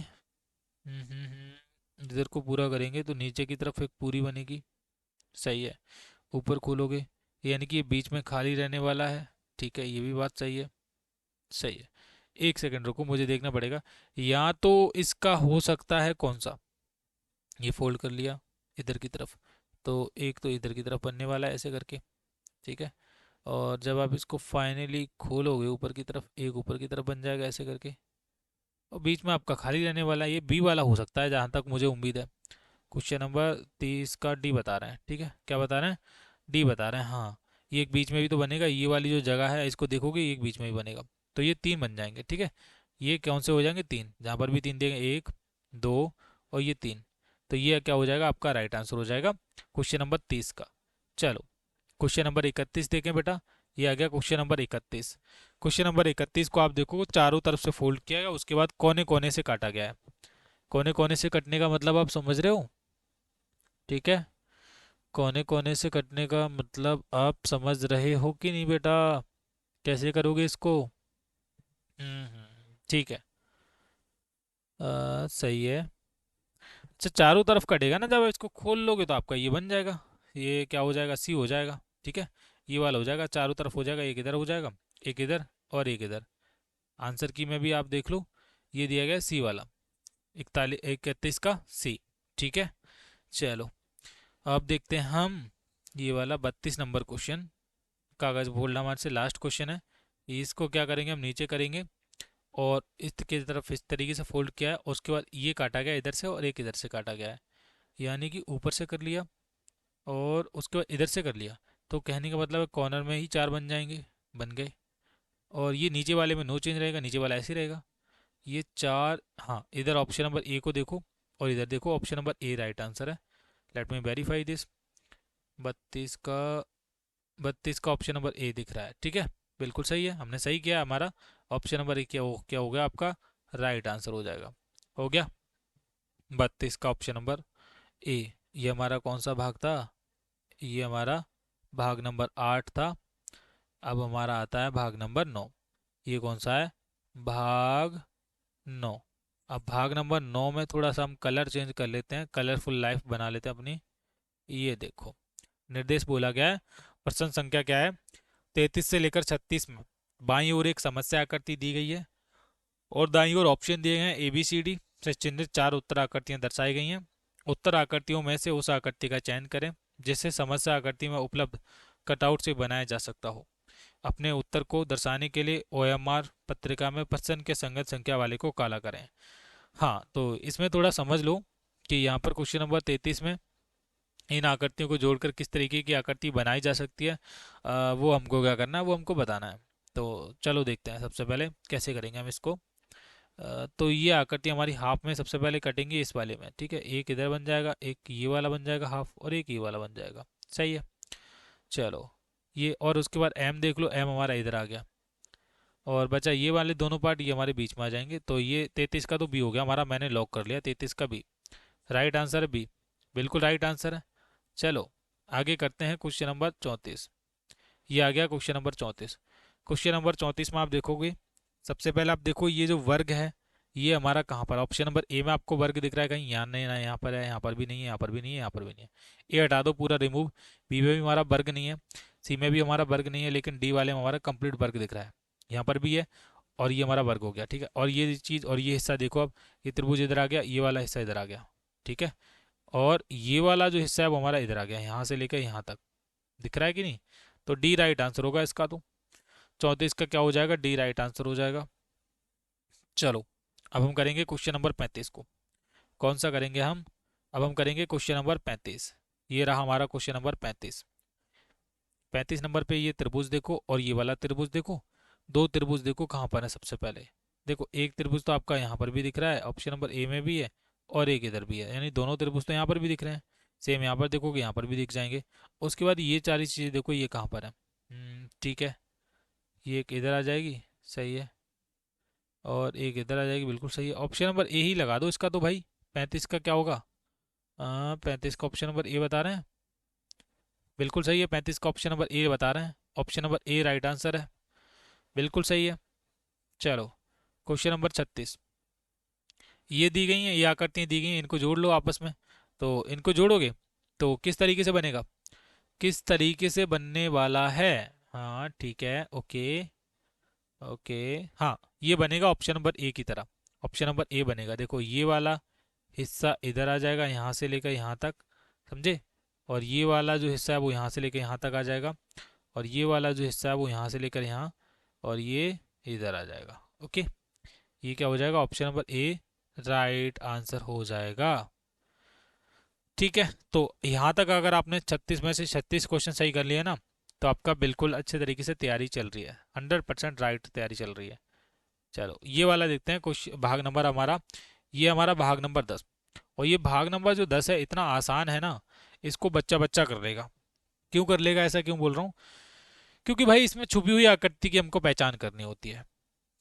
इधर को पूरा करेंगे तो नीचे की तरफ एक पूरी बनेगी, सही है। ऊपर खोलोगे यानी कि ये बीच में खाली रहने वाला है। ठीक है, ये भी बात सही है, सही है। एक सेकंड रुको, मुझे देखना पड़ेगा। या तो इसका हो सकता है कौन सा, ये फोल्ड कर लिया इधर की तरफ, तो एक तो इधर की तरफ बनने वाला है ऐसे करके। ठीक है, और जब आप इसको फाइनली खोलोगे ऊपर की तरफ, एक ऊपर की तरफ बन जाएगा ऐसे करके, और बीच में आपका खाली रहने वाला है। ये बी वाला हो सकता है जहाँ तक मुझे उम्मीद है। क्वेश्चन नंबर 30 का डी बता रहे हैं। ठीक है, क्या बता रहे हैं? डी बता रहे हैं, हाँ। ये एक बीच में भी तो बनेगा, ये वाली जो जगह है इसको देखोगे ये एक बीच में भी बनेगा, तो ये तीन बन जाएंगे। ठीक है, ये कौन से हो जाएंगे? तीन, जहाँ पर भी तीन देंगे, एक दो और ये तीन। तो ये क्या हो जाएगा? आपका राइट आंसर हो जाएगा क्वेश्चन नंबर 30 का। चलो क्वेश्चन नंबर 31 देखें बेटा। ये आ गया क्वेश्चन नंबर 31। क्वेश्चन नंबर 31 को आप देखो, चारों तरफ से फोल्ड किया गया, उसके बाद कोने कोने से काटा गया है। कोने कोने से कटने का मतलब आप समझ रहे हो? ठीक है, कोने कोने से कटने का मतलब आप समझ रहे हो कि नहीं बेटा? कैसे करोगे इसको? ठीक है, सही है। अच्छा, चारों तरफ कटेगा ना, जब इसको खोल लोगे तो आपका ये बन जाएगा। ये क्या हो जाएगा? सी हो जाएगा। ठीक है, ये वाला हो जाएगा, चारों तरफ हो जाएगा, एक इधर हो जाएगा, एक इधर और एक इधर। आंसर की में भी आप देख लो, ये दिया गया सी वाला, 31 का सी। ठीक है, चलो अब देखते हैं हम ये वाला 32 नंबर क्वेश्चन। कागज बोल्ड हमारे से लास्ट क्वेश्चन है। इसको क्या करेंगे, हम नीचे करेंगे, और इस की तरफ इस तरीके से फोल्ड किया है, और उसके बाद ये काटा गया इधर से और एक इधर से काटा गया है। यानी कि ऊपर से कर लिया और उसके बाद इधर से कर लिया, तो कहने का मतलब है कॉर्नर में ही चार बन जाएंगे, बन गए। और ये नीचे वाले में नो चेंज रहेगा, नीचे वाला ऐसे ही रहेगा। ये चार, हाँ इधर ऑप्शन नंबर ए को देखो और इधर देखो, option number A right answer है। Let me verify this. 32 का 32 का ऑप्शन नंबर ए दिख रहा है। ठीक है, बिल्कुल सही है, हमने सही किया। हमारा ऑप्शन नंबर ए क्या हो गया आपका राइट आंसर हो जाएगा। हो गया 32 का ऑप्शन नंबर ए। ये हमारा कौन सा भाग था? ये हमारा भाग नंबर 8 था। अब हमारा आता है भाग नंबर 9। ये कौन सा है? भाग 9। अब भाग नंबर 9 में थोड़ा सा हम कलर चेंज कर लेते हैं, कलरफुल लाइफ बना लेते हैं अपनी। ये देखो, निर्देश बोला गया है। प्रश्न संख्या क्या है? 33 से लेकर 36 में बाईं ओर एक समस्या आकृति दी गई है और दाईं ओर ऑप्शन दिए गए हैं। ए बी सी डी से चिन्हित 4 उत्तर आकृतियां दर्शाई गई हैं। उत्तर आकृतियों में से उस आकृति का चयन करें जिसे समस्या आकृति में उपलब्ध कटआउट से बनाया जा सकता हो। अपने उत्तर को दर्शाने के लिए ओएमआर पत्रिका में प्रश्न के संगत संख्या वाले को काला करें। हाँ, तो इसमें थोड़ा समझ लो कि यहाँ पर क्वेश्चन नंबर 33 में इन आकृतियों को जोड़कर किस तरीके की आकृति बनाई जा सकती है, वो हमको क्या करना है, वो हमको बताना है। तो चलो देखते हैं सबसे पहले कैसे करेंगे हम इसको। तो ये आकृति हमारी हाफ में सबसे पहले कटेंगे इस वाले में, ठीक है। एक इधर बन जाएगा, एक ये वाला बन जाएगा हाफ, और एक ये वाला बन जाएगा। सही है, चलो ये, और उसके बाद एम देख लो, एम हमारा इधर आ गया और बचा ये वाले दोनों पार्ट, ये हमारे बीच में आ जाएंगे। तो ये 33 का तो बी हो गया हमारा, मैंने लॉक कर लिया 33 का बी। राइट आंसर है बी, बिल्कुल राइट आंसर है। चलो आगे करते हैं क्वेश्चन नंबर 34। ये आ गया क्वेश्चन नंबर 34। क्वेश्चन नंबर 34 में आप देखोगे, सबसे पहले आप देखो ये जो वर्ग है ये हमारा कहाँ पर, ऑप्शन नंबर ए में आपको वर्ग दिख रहा है कहीं? यहाँ नहीं, ना यहाँ पर है, यहाँ पर भी नहीं है, यहाँ पर भी नहीं है, यहाँ पर भी नहीं है। ए हटा दो पूरा रिमूव। बी में भी हमारा वर्ग नहीं है, सी में भी हमारा वर्ग नहीं है, लेकिन डी वाले में हमारा कंप्लीट वर्ग दिख रहा है। यहाँ पर भी है और ये हमारा वर्ग हो गया, ठीक है। और ये चीज़ और ये हिस्सा देखो, अब ये त्रिभुज इधर आ गया, ये वाला हिस्सा इधर आ गया, ठीक है। और ये वाला जो हिस्सा है वो हमारा इधर आ गया, यहाँ से लेकर यहाँ तक दिख रहा है कि नहीं? तो डी राइट आंसर होगा इसका। तो 34 का क्या हो जाएगा? डी राइट आंसर हो जाएगा। चलो अब हम करेंगे क्वेश्चन नंबर 35 को। कौन सा करेंगे हम? अब हम करेंगे क्वेश्चन नंबर 35। ये रहा हमारा क्वेश्चन नंबर 35। 35 नंबर पे ये त्रिभुज देखो और ये वाला त्रिभुज देखो। दो त्रिभुज देखो कहाँ पर है सबसे पहले। देखो एक त्रिभुज तो आपका यहाँ पर भी दिख रहा है, ऑप्शन नंबर ए में भी है, और एक इधर भी है, यानी दोनों त्रिभुज तो यहाँ पर भी दिख रहे हैं। सेम यहाँ पर देखोगे, यहाँ पर भी दिख जाएंगे। उसके बाद ये सारी चीज़ें देखो, ये कहाँ पर है? ठीक है, ये एक इधर आ जाएगी, सही है, और एक इधर आ जाएगी, बिल्कुल सही है। ऑप्शन नंबर ए ही लगा दो इसका तो भाई। 35 का क्या होगा? 35 का ऑप्शन नंबर ए बता रहे हैं, बिल्कुल सही है। 35 का ऑप्शन नंबर ए बता रहे हैं, option number A right answer है, बिल्कुल सही है। चलो क्वेश्चन नंबर 36। ये दी गई हैं, ये आकृतियाँ दी गई हैं, इनको जोड़ लो आपस में। तो इनको जोड़ोगे तो किस तरीके से बनेगा, किस तरीके से बनने वाला है? हाँ ठीक है, ओके ओके। हाँ, ये बनेगा ऑप्शन नंबर ए की तरह। ऑप्शन नंबर ए बनेगा, देखो ये वाला हिस्सा इधर आ जाएगा, यहाँ से लेकर यहाँ तक, समझे। और ये वाला जो हिस्सा है वो यहाँ से लेकर यहाँ तक आ जाएगा, और ये वाला जो हिस्सा है वो यहाँ से लेकर यहाँ, और ये इधर आ जाएगा। ओके, ये क्या हो जाएगा? Option number A right answer हो जाएगा। ठीक है, तो यहाँ तक अगर आपने 36 में से 36 क्वेश्चन सही कर लिए ना, तो आपका बिल्कुल अच्छे तरीके से तैयारी चल रही है, 100% राइट तैयारी चल रही है। चलो ये वाला देखते हैं क्वेश्चन, भाग नंबर हमारा, ये हमारा भाग नंबर 10। और ये भाग नंबर जो 10 है इतना आसान है ना, इसको बच्चा बच्चा कर लेगा। क्यों कर लेगा, ऐसा क्यों बोल रहा हूँ? क्योंकि भाई इसमें छुपी हुई आकृति की हमको पहचान करनी होती है।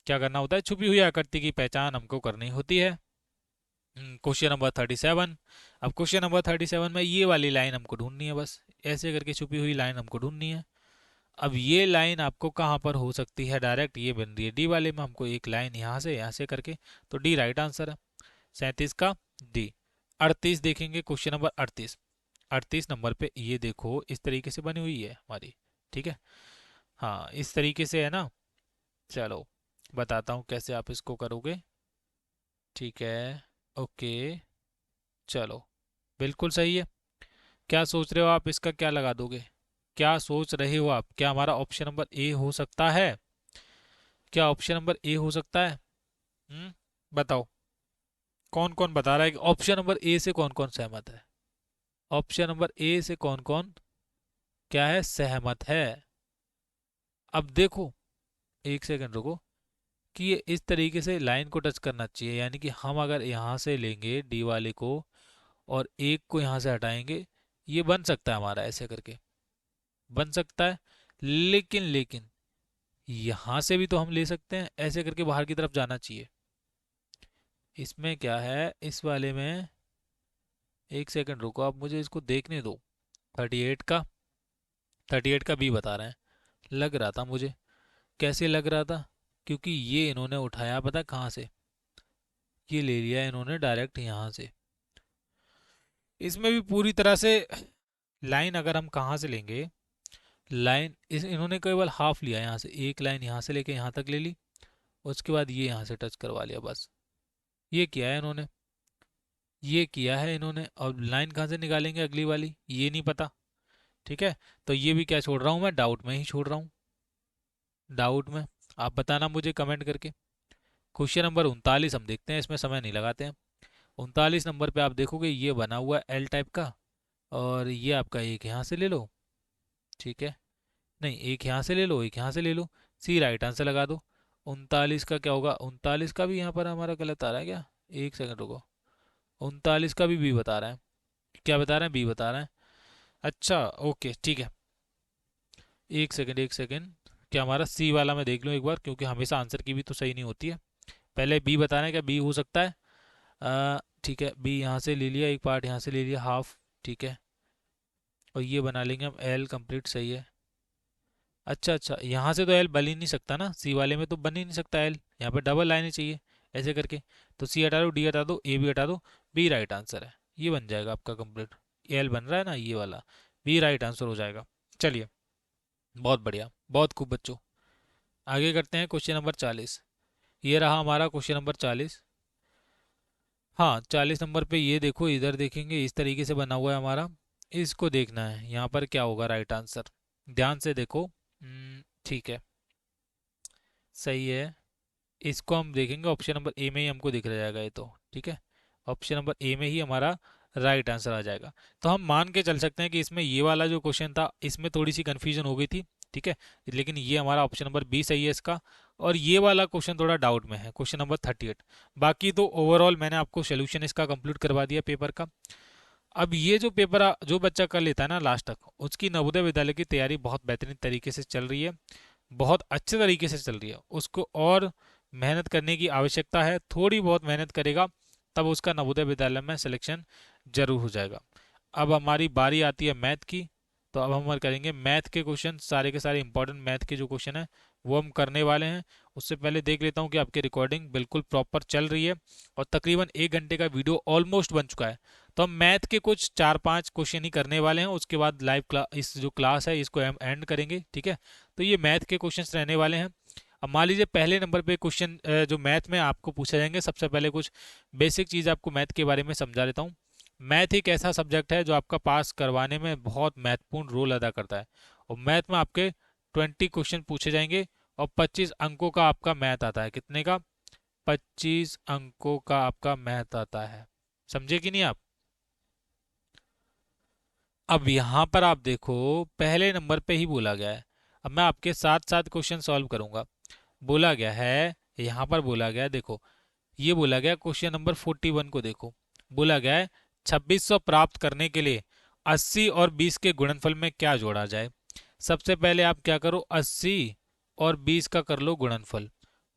क्या करना होता है? छुपी हुई आकृति की पहचान हमको करनी होती है। Question number 37। अब क्वेश्चन नंबर 37 में ये वाली लाइन हमको ढूंढनी है, बस ऐसे करके छुपी हुई लाइन हमको ढूंढनी है। अब ये लाइन आपको कहाँ पर हो सकती है? डायरेक्ट ये बन रही है डी वाले में, हमको एक लाइन यहाँ से करके, तो डी राइट आंसर है 37 का डी। 38 देखेंगे, क्वेश्चन नंबर 38। 38 नंबर पे ये देखो इस तरीके से बनी हुई है हमारी, ठीक है। हाँ इस तरीके से है ना। चलो बताता हूँ कैसे आप इसको करोगे, ठीक है, ओके। चलो बिल्कुल सही है। क्या सोच रहे हो आप, इसका क्या लगा दोगे? क्या सोच रहे हो आप? क्या हमारा ऑप्शन नंबर ए हो सकता है? क्या ऑप्शन नंबर ए हो सकता है? बताओ कौन कौन बता रहा है कि ऑप्शन नंबर ए से कौन कौन सहमत है? ऑप्शन नंबर ए से कौन कौन क्या है, सहमत है? अब देखो, एक सेकंड रुको, कि ये इस तरीके से लाइन को टच करना चाहिए, यानी कि हम अगर यहाँ से लेंगे डी वाले को और एक को यहाँ से हटाएंगे, ये बन सकता है हमारा, ऐसे करके बन सकता है। लेकिन यहाँ से भी तो हम ले सकते हैं, ऐसे करके बाहर की तरफ जाना चाहिए। इसमें क्या है, इस वाले में, एक सेकंड रुको, आप मुझे इसको देखने दो। 38 का, 38 का बी बता रहे हैं। लग रहा था मुझे, कैसे लग रहा था क्योंकि ये इन्होंने उठाया पता कहाँ से, ये ले लिया इन्होंने डायरेक्ट यहाँ से। इसमें भी पूरी तरह से लाइन अगर हम कहाँ से लेंगे, लाइन इस इन्होंने केवल हाफ लिया, यहाँ से एक लाइन यहाँ से लेके यहाँ तक ले ली, उसके बाद ये यहाँ से टच करवा लिया, बस ये किया है इन्होंने, ये किया है इन्होंने। और लाइन कहाँ से निकालेंगे अगली वाली, ये नहीं पता। ठीक है, तो ये भी क्या छोड़ रहा हूँ मैं, डाउट में ही छोड़ रहा हूँ, डाउट में। आप बताना मुझे कमेंट करके। क्वेश्चन नंबर 39 हम देखते हैं, इसमें समय नहीं लगाते हैं। 39 नंबर पे आप देखोगे ये बना हुआ है एल टाइप का, और ये आपका एक यहाँ से ले लो, ठीक है, नहीं एक यहाँ से ले लो, एक यहाँ से ले लो, सी राइट आंसर लगा दो। 39 का क्या होगा, 39 का भी यहाँ पर हमारा गलत आ रहा है क्या, एक सेकंड रुको, 39 का भी बी बता रहा है, क्या बता रहे हैं, बी बता रहे हैं। अच्छा ओके ठीक है, एक सेकंड एक सेकंड, क्या हमारा सी वाला मैं देख लूँ एक बार, क्योंकि हमेशा आंसर की भी तो सही नहीं होती है। पहले बी बता रहे हैं, क्या बी हो सकता है, ठीक है, बी यहाँ से ले लिया, एक पार्ट यहाँ से ले लिया हाफ, ठीक है, और ये बना लेंगे हम एल कंप्लीट, सही है। अच्छा अच्छा, यहाँ से तो एल बन ही नहीं सकता ना, सी वाले में तो बन ही नहीं सकता एल, यहाँ पे डबल लाइनें चाहिए ऐसे करके। तो सी हटा दो, डी हटा दो, ए भी हटा दो, बी राइट आंसर है, ये बन जाएगा आपका कंप्लीट। एल बन रहा है ना ये वाला, बी राइट आंसर हो जाएगा। चलिए, बहुत बढ़िया, बहुत खूब बच्चों। आगे करते हैं क्वेश्चन नंबर 40। ये रहा हमारा क्वेश्चन नंबर 40। हाँ 40 नंबर पे ये देखो, इधर देखेंगे इस तरीके से बना हुआ है हमारा, इसको देखना है यहाँ पर क्या होगा राइट आंसर, ध्यान से देखो। ठीक है, सही है, इसको हम देखेंगे ऑप्शन नंबर ए में ही हमको दिख जाएगा ये तो, ठीक है, ऑप्शन नंबर ए में ही हमारा राइट आंसर आ जाएगा। तो हम मान के चल सकते हैं कि इसमें ये वाला जो क्वेश्चन था इसमें थोड़ी सी कन्फ्यूजन हो गई थी, ठीक है, लेकिन ये हमारा ऑप्शन नंबर बी सही है इसका। और ये वाला क्वेश्चन थोड़ा डाउट में है, क्वेश्चन नंबर 38। बाकी तो ओवरऑल मैंने आपको सोल्यूशन इसका कंप्लीट करवा दिया पेपर का। अब ये जो पेपर जो बच्चा कर लेता है ना लास्ट तक, उसकी नवोदय विद्यालय की तैयारी बहुत बेहतरीन तरीके से चल रही है, बहुत अच्छे तरीके से चल रही है। उसको और मेहनत करने की आवश्यकता है, थोड़ी बहुत मेहनत करेगा तब उसका नवोदय विद्यालय में सिलेक्शन जरूर हो जाएगा। अब हमारी बारी आती है मैथ की, तो अब हम करेंगे मैथ के क्वेश्चन, सारे के सारे इंपॉर्टेंट मैथ के जो क्वेश्चन हैं वो हम करने वाले हैं। उससे पहले देख लेता हूँ कि आपकी रिकॉर्डिंग बिल्कुल प्रॉपर चल रही है, और तकरीबन 1 घंटे का वीडियो ऑलमोस्ट बन चुका है। तो हम मैथ के कुछ 4-5 क्वेश्चन ही करने वाले हैं, उसके बाद लाइव क्लास, इस जो क्लास है इसको हम एंड करेंगे, ठीक है। तो ये मैथ के क्वेश्चंस रहने वाले हैं। अब मान लीजिए पहले नंबर पे क्वेश्चन जो मैथ में आपको पूछे जाएंगे, सबसे पहले कुछ बेसिक चीज़ आपको मैथ के बारे में समझा देता हूँ। मैथ एक ऐसा सब्जेक्ट है जो आपका पास करवाने में बहुत महत्वपूर्ण रोल अदा करता है। और मैथ में आपके 20 क्वेश्चन पूछे जाएंगे, और 25 अंकों का आपका मैथ आता है, कितने का, 25 अंकों का आपका मैथ आता है, समझे कि नहीं आप। अब यहाँ पर आप देखो पहले नंबर पे ही बोला गया है, अब मैं आपके साथ साथ क्वेश्चन सॉल्व करूंगा। बोला गया है, यहाँ पर बोला गया है, देखो ये बोला गया क्वेश्चन नंबर 41 को देखो, बोला गया है 2600 प्राप्त करने के लिए 80 और 20 के गुणनफल में क्या जोड़ा जाए। सबसे पहले आप क्या करो, 80 और 20 का कर लो गुणनफल,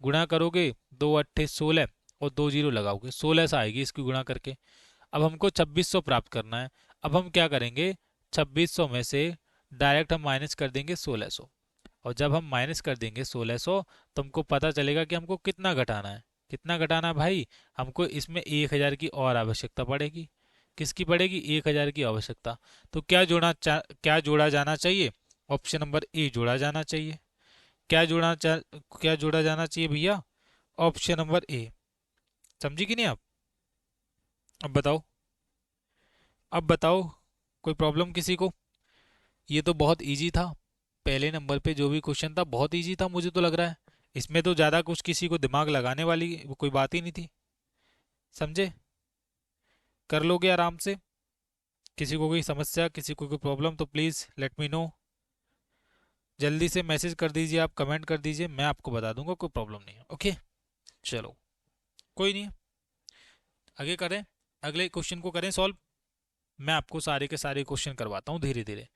गुणा करोगे 2 8 16 और 2 जीरो लगाओगे, 16 से आएगी इसकी गुणा करके। अब हमको 2600 प्राप्त करना है। अब हम क्या करेंगे, 2600 में से डायरेक्ट हम माइनस कर देंगे 1600, और जब हम माइनस कर देंगे 1600 तो हमको पता चलेगा कि हमको कितना घटाना है। कितना घटाना है भाई, हमको इसमें 1000 की और आवश्यकता पड़ेगी। किसकी पड़ेगी, 1000 की आवश्यकता। तो क्या जोड़ा जाना चाहिए, ऑप्शन नंबर ए जोड़ा जाना चाहिए। क्या क्या जोड़ा जाना चाहिए भैया, ऑप्शन नंबर ए। समझी कि नहीं आप, अब बताओ, अब बताओ, कोई प्रॉब्लम किसी को। ये तो बहुत इजी था, पहले नंबर पे जो भी क्वेश्चन था बहुत इजी था, मुझे तो लग रहा है इसमें तो ज़्यादा कुछ किसी को दिमाग लगाने वाली वो कोई बात ही नहीं थी, समझे। कर लोगे आराम से। किसी को कोई समस्या, किसी को कोई प्रॉब्लम तो प्लीज़ लेट मी नो, जल्दी से मैसेज कर दीजिए, आप कमेंट कर दीजिए, मैं आपको बता दूंगा, कोई प्रॉब्लम नहीं है। ओके चलो, कोई नहीं, आगे करें, अगले क्वेश्चन को करें सॉल्व। मैं आपको सारे के सारे क्वेश्चन करवाता हूँ धीरे धीरे,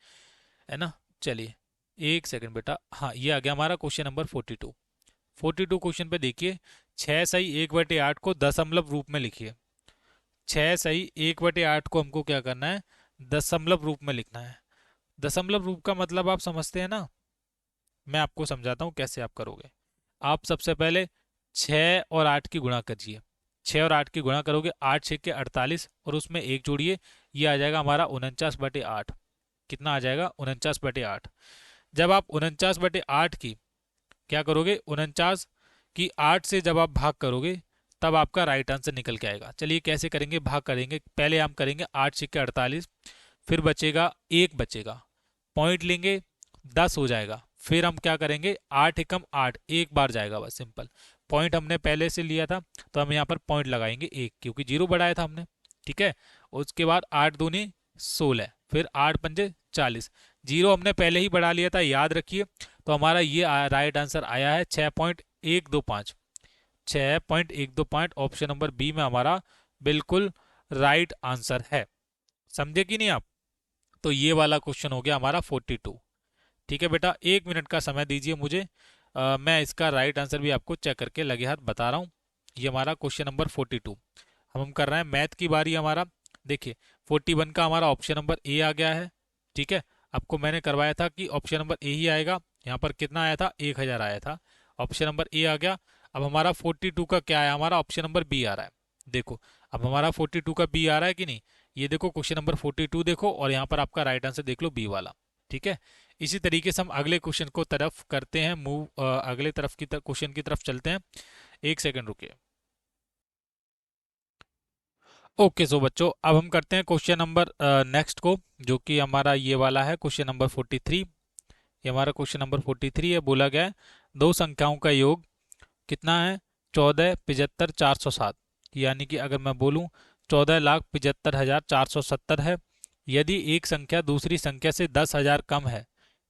है ना। चलिए एक सेकंड बेटा, हाँ ये आ गया हमारा क्वेश्चन नंबर 42। 42 क्वेश्चन पे देखिए, 6 सही 1/8 को दशमलव रूप में लिखिए। 6 सही 1/8 को हमको क्या करना है, दशमलव रूप में लिखना है। दशमलव रूप का मतलब आप समझते हैं ना, मैं आपको समझाता हूँ कैसे आप करोगे। आप सबसे पहले 6 और 8 की गुणा करिए। 6 और 8 की गुणा करोगे, 8 6 के 48 और उसमें एक जोड़िए, ये आ जाएगा हमारा 49/8। कितना आ जाएगा? 49/8। जब आप 49/8 की क्या करोगे, 49 की 8 से जब आप भाग करोगे तब आपका राइट आंसर निकल के आएगा। चलिए कैसे करेंगे, भाग करेंगे। पहले हम करेंगे 8 6 के 48, फिर बचेगा एक, बचेगा पॉइंट लेंगे 10 हो जाएगा। फिर हम क्या करेंगे, 8 एकम 8, एक बार जाएगा बस, सिंपल। पॉइंट हमने पहले से लिया था तो हम यहाँ पर पॉइंट लगाएंगे एक, क्योंकि जीरो बढ़ाया था हमने, ठीक है। उसके बाद 8 दूनी 16, फिर 8 पंजे 40, जीरो हमने पहले ही बढ़ा लिया था, याद रखिए। तो हमारा ये राइट आंसर आया है 6.125। 6.125 ऑप्शन नंबर बी में हमारा बिल्कुल राइट आंसर है। समझे कि नहीं आप? तो ये वाला क्वेश्चन हो गया हमारा 42। ठीक है बेटा, 1 मिनट का समय दीजिए मुझे, मैं इसका राइट आंसर भी आपको चेक करके लगे हाथ बता रहा हूँ। ये हमारा क्वेश्चन नंबर 42 हम कर रहे हैं। मैथ की बारी हमारा। देखिए 41 का हमारा ऑप्शन नंबर ए आ गया है, ठीक है। आपको मैंने करवाया था कि ऑप्शन नंबर ए ही आएगा। यहाँ पर कितना आया था, 1000 आया था, ऑप्शन नंबर ए आ गया। अब हमारा 42 का क्या आया, हमारा ऑप्शन नंबर बी आ रहा है। देखो अब हमारा 42 का बी आ रहा है कि नहीं, ये देखो क्वेश्चन नंबर 42 देखो, और यहाँ पर आपका राइट आंसर देख लो बी वाला, ठीक है। इसी तरीके से हम अगले क्वेश्चन को तरफ करते हैं मूव, अगले तरफ की क्वेश्चन की तरफ चलते हैं। एक सेकंड रुकिए। ओके सो बच्चों, अब हम करते हैं क्वेश्चन नंबर नेक्स्ट को, जो कि हमारा ये वाला है क्वेश्चन नंबर 43। ये हमारा क्वेश्चन नंबर 43 है। बोला गया है दो संख्याओं का योग कितना है, 14,75,407। यानी कि अगर मैं बोलूं 14,75,470 है। यदि एक संख्या दूसरी संख्या से 10,000 कम है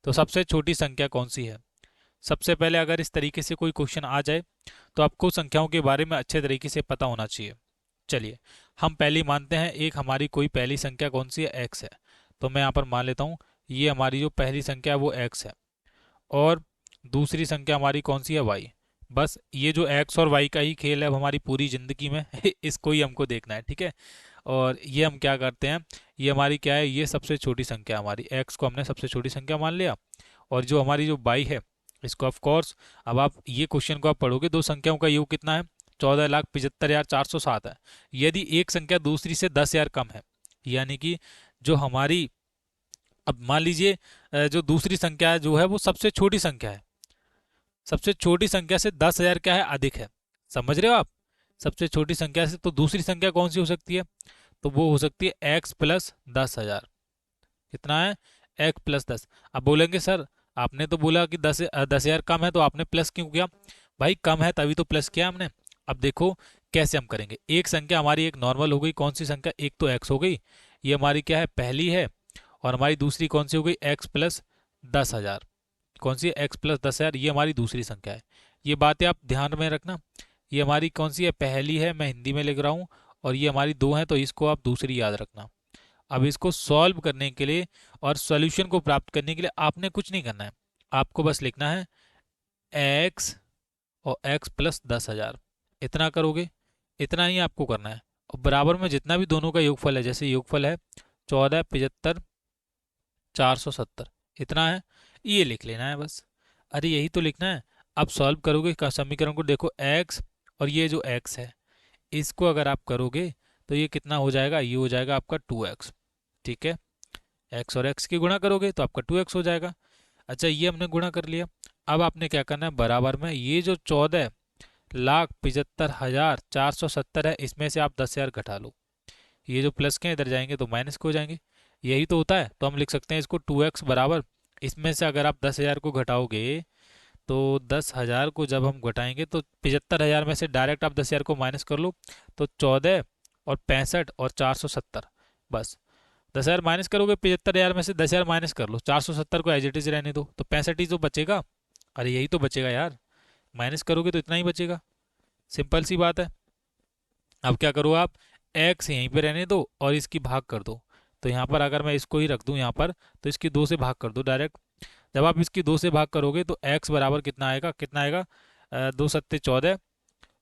तो सबसे छोटी संख्या कौन सी है? सबसे पहले अगर इस तरीके से कोई क्वेश्चन आ जाए तो आपको संख्याओं के बारे में अच्छे तरीके से पता होना चाहिए। चलिए हम पहली मानते हैं, एक हमारी कोई पहली संख्या कौन सी है, एक्स है। तो मैं यहाँ पर मान लेता हूँ ये हमारी जो पहली संख्या है वो एक्स है, और दूसरी संख्या हमारी कौन सी है, वाई। बस ये जो एक्स और वाई का ही खेल है अब हमारी पूरी जिंदगी में इसको ही हमको देखना है, ठीक है। और ये हम क्या करते हैं, ये हमारी क्या है, ये सबसे छोटी संख्या हमारी, एक्स को हमने सबसे छोटी संख्या मान लिया। और जो हमारी जो बाई है इसको ऑफ कोर्स, अब आप ये क्वेश्चन को आप पढ़ोगे, दो संख्याओं का योग कितना है, 14,75,407 है। यदि एक संख्या दूसरी से 10,000 कम है, यानी कि जो हमारी, अब मान लीजिए जो दूसरी संख्या है जो है वो सबसे छोटी संख्या है, सबसे छोटी संख्या से 10,000 क्या है, अधिक है। समझ रहे हो आप? सबसे छोटी संख्या से, तो दूसरी संख्या कौन सी हो सकती है, तो वो हो सकती है x प्लस 10,000। कितना है, x प्लस 10। अब बोलेंगे सर आपने तो बोला कि 10,000 कम है तो आपने प्लस क्यों किया? भाई कम है तभी तो प्लस किया हमने। अब देखो कैसे हम करेंगे, एक संख्या हमारी एक नॉर्मल हो गई, कौन सी संख्या, एक तो x हो गई, ये हमारी क्या है, पहली है। और हमारी दूसरी कौन सी हो गई, x प्लस 10,000। कौन सी है, x प्लस 10,000, ये हमारी दूसरी संख्या है। ये बातें आप ध्यान में रखना। ये हमारी कौन सी है, पहली है, मैं हिंदी में लिख रहा हूँ, और ये हमारी दो है, तो इसको आप दूसरी याद रखना। अब इसको सॉल्व करने के लिए और सॉल्यूशन को प्राप्त करने के लिए आपने कुछ नहीं करना है, आपको बस लिखना है x और x प्लस 10,000। इतना करोगे, इतना ही आपको करना है। और बराबर में जितना भी दोनों का योगफल है, जैसे योगफल है 14,75,470, इतना है, ये लिख लेना है बस। अरे यही तो लिखना है। अब सॉल्व करोगे समीकरण को, देखो x और ये जो x है इसको अगर आप करोगे तो ये कितना हो जाएगा, ये हो जाएगा आपका 2x, ठीक है। x और x की गुणा करोगे तो आपका 2x हो जाएगा। अच्छा ये हमने गुणा कर लिया। अब आपने क्या करना है, बराबर में ये जो 14,75,470 है इसमें से आप 10,000 घटा लो। ये जो प्लस के इधर जाएंगे तो माइनस के हो जाएंगे, यही तो होता है। तो हम लिख सकते हैं इसको 2x बराबर, इसमें से अगर आप 10,000 को घटाओगे तो 10,000 को जब हम घटाएंगे तो 75,000 में से डायरेक्ट आप 10,000 को माइनस कर लो, तो 14 और 65 और 470, बस 10,000 माइनस करोगे 75,000 में से 10,000 माइनस कर लो, 470 को एज इट इज रहने दो, तो 65 ही तो बचेगा। अरे यही तो बचेगा यार, माइनस करोगे तो इतना ही बचेगा, सिंपल सी बात है। अब क्या करो आप, एक्स यहीं पे रहने दो और इसकी भाग कर दो। तो यहाँ पर अगर मैं इसको ही रख दूँ यहाँ पर, तो इसकी 2 से भाग कर दो डायरेक्ट। जब आप इसकी 2 से भाग करोगे तो x बराबर कितना आएगा, कितना आएगा, 2 सत्ते 14,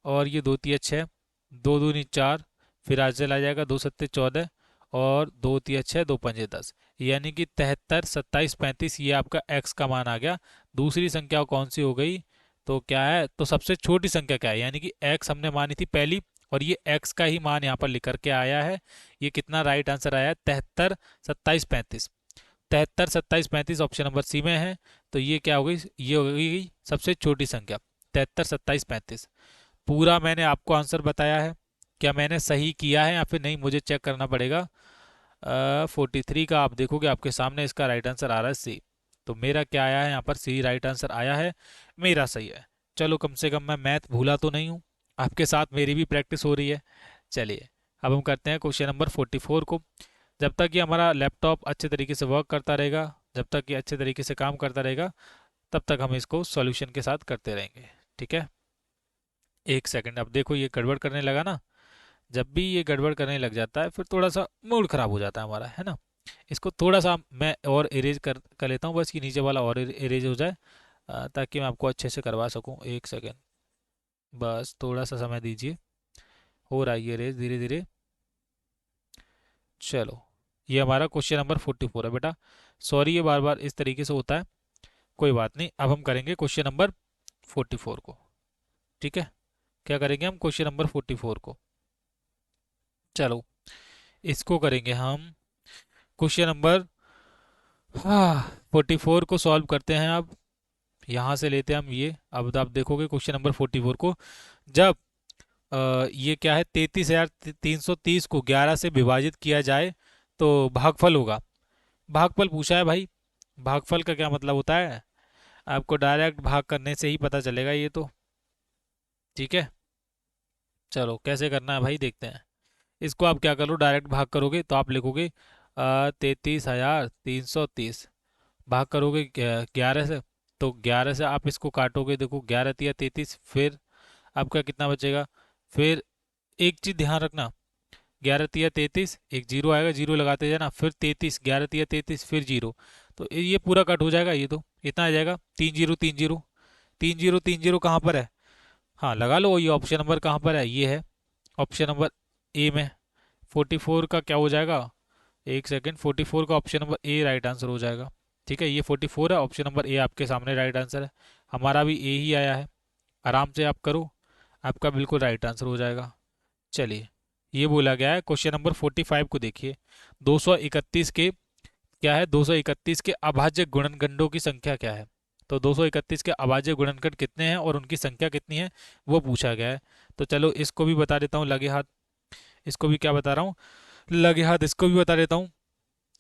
और ये 2 तिया 6, 2 दूनी 4, फिर आज चला जाएगा 2 सत्ते 14, और 2 तिया 6, 2 पंजे 10, यानी कि 73, 27, 35, ये आपका x का मान आ गया। दूसरी संख्या कौन सी हो गई, तो क्या है, तो सबसे छोटी संख्या क्या है, यानी कि x हमने मानी थी पहली, और ये x का ही मान यहाँ पर लिख करके आया है। ये कितना राइट आंसर आया है, 73 27 35। 73 27 35 ऑप्शन नंबर सी में है। तो ये क्या हो गई, ये हो गई सबसे छोटी संख्या 73 27 35। पूरा मैंने आपको आंसर बताया है, क्या मैंने सही किया है या फिर नहीं, मुझे चेक करना पड़ेगा। 43 का आप देखोगे आपके सामने इसका राइट आंसर आ रहा है सी। तो मेरा क्या आया है यहाँ पर, सी राइट आंसर आया है, मेरा सही है। चलो कम से कम मैं मैथ भूला तो नहीं हूँ, आपके साथ मेरी भी प्रैक्टिस हो रही है। चलिए अब हम करते हैं क्वेश्चन नंबर 44 को। जब तक ये हमारा लैपटॉप अच्छे तरीके से वर्क करता रहेगा, जब तक ये अच्छे तरीके से काम करता रहेगा, तब तक हम इसको सॉल्यूशन के साथ करते रहेंगे। ठीक है, एक सेकंड। अब देखो ये गड़बड़ करने लगा ना, जब भी ये गड़बड़ करने लग जाता है फिर थोड़ा सा मूड खराब हो जाता है हमारा, है ना। इसको थोड़ा सा मैं और इरेज कर लेता हूँ, बस कि नीचे वाला और इरेज हो जाए, ताकि मैं आपको अच्छे से करवा सकूँ। एक सेकेंड, बस थोड़ा सा समय दीजिए, हो रहा है ये इरेज धीरे धीरे। चलो ये हमारा क्वेश्चन नंबर 44 है बेटा, सॉरी ये बार बार इस तरीके से होता है, कोई बात नहीं। अब हम करेंगे क्वेश्चन नंबर 44 को। ठीक है, क्या करेंगे हम, क्वेश्चन नंबर 44 को। चलो इसको करेंगे हम क्वेश्चन नंबर, हाँ, 44 को सॉल्व करते हैं। अब यहाँ से लेते हैं हम ये, अब आप देखोगे क्वेश्चन नंबर 44 को, जब ये क्या है, 33,330 को 11 से विभाजित किया जाए तो भागफल होगा। भागफल पूछा है भाई, भागफल का क्या मतलब होता है, आपको डायरेक्ट भाग करने से ही पता चलेगा ये तो। ठीक है, चलो कैसे करना है भाई देखते हैं। इसको आप क्या करो, डायरेक्ट भाग करोगे तो आप लिखोगे 33,330, भाग करोगे 11 से, तो 11 से आप इसको काटोगे, देखो 11 तिया 33, फिर आपका कितना बचेगा। फिर एक चीज़ ध्यान रखना, 11 तिया 33, एक जीरो आएगा, जीरो लगाते जाना, फिर 33, 11 तिया 33, फिर जीरो, तो ये पूरा कट हो जाएगा, ये तो इतना आ जाएगा, 3 जीरो 3 जीरो। 3 जीरो 3 जीरो कहाँ पर है, हाँ लगा लो, ये ऑप्शन नंबर कहाँ पर है, ये है ऑप्शन नंबर ए में। 44 का क्या हो जाएगा, एक सेकेंड, 44 का option number A right answer हो जाएगा। ठीक है, ये 44 है, ऑप्शन नंबर ए आपके सामने राइट आंसर है, हमारा भी ए ही आया है। आराम से आप करो, आपका बिल्कुल राइट आंसर हो जाएगा। चलिए ये बोला गया है क्वेश्चन नंबर 45 को देखिए, 231 के क्या है, 231 के अभाज्य गुणनखंडों की संख्या क्या है। तो 231 के अभाज्य गुणनखंड कितने हैं और उनकी संख्या कितनी है, वो पूछा गया है। तो चलो इसको भी बता देता हूँ लगे हाथ, इसको भी क्या बता रहा हूँ, लगे हाथ इसको भी बता देता हूँ।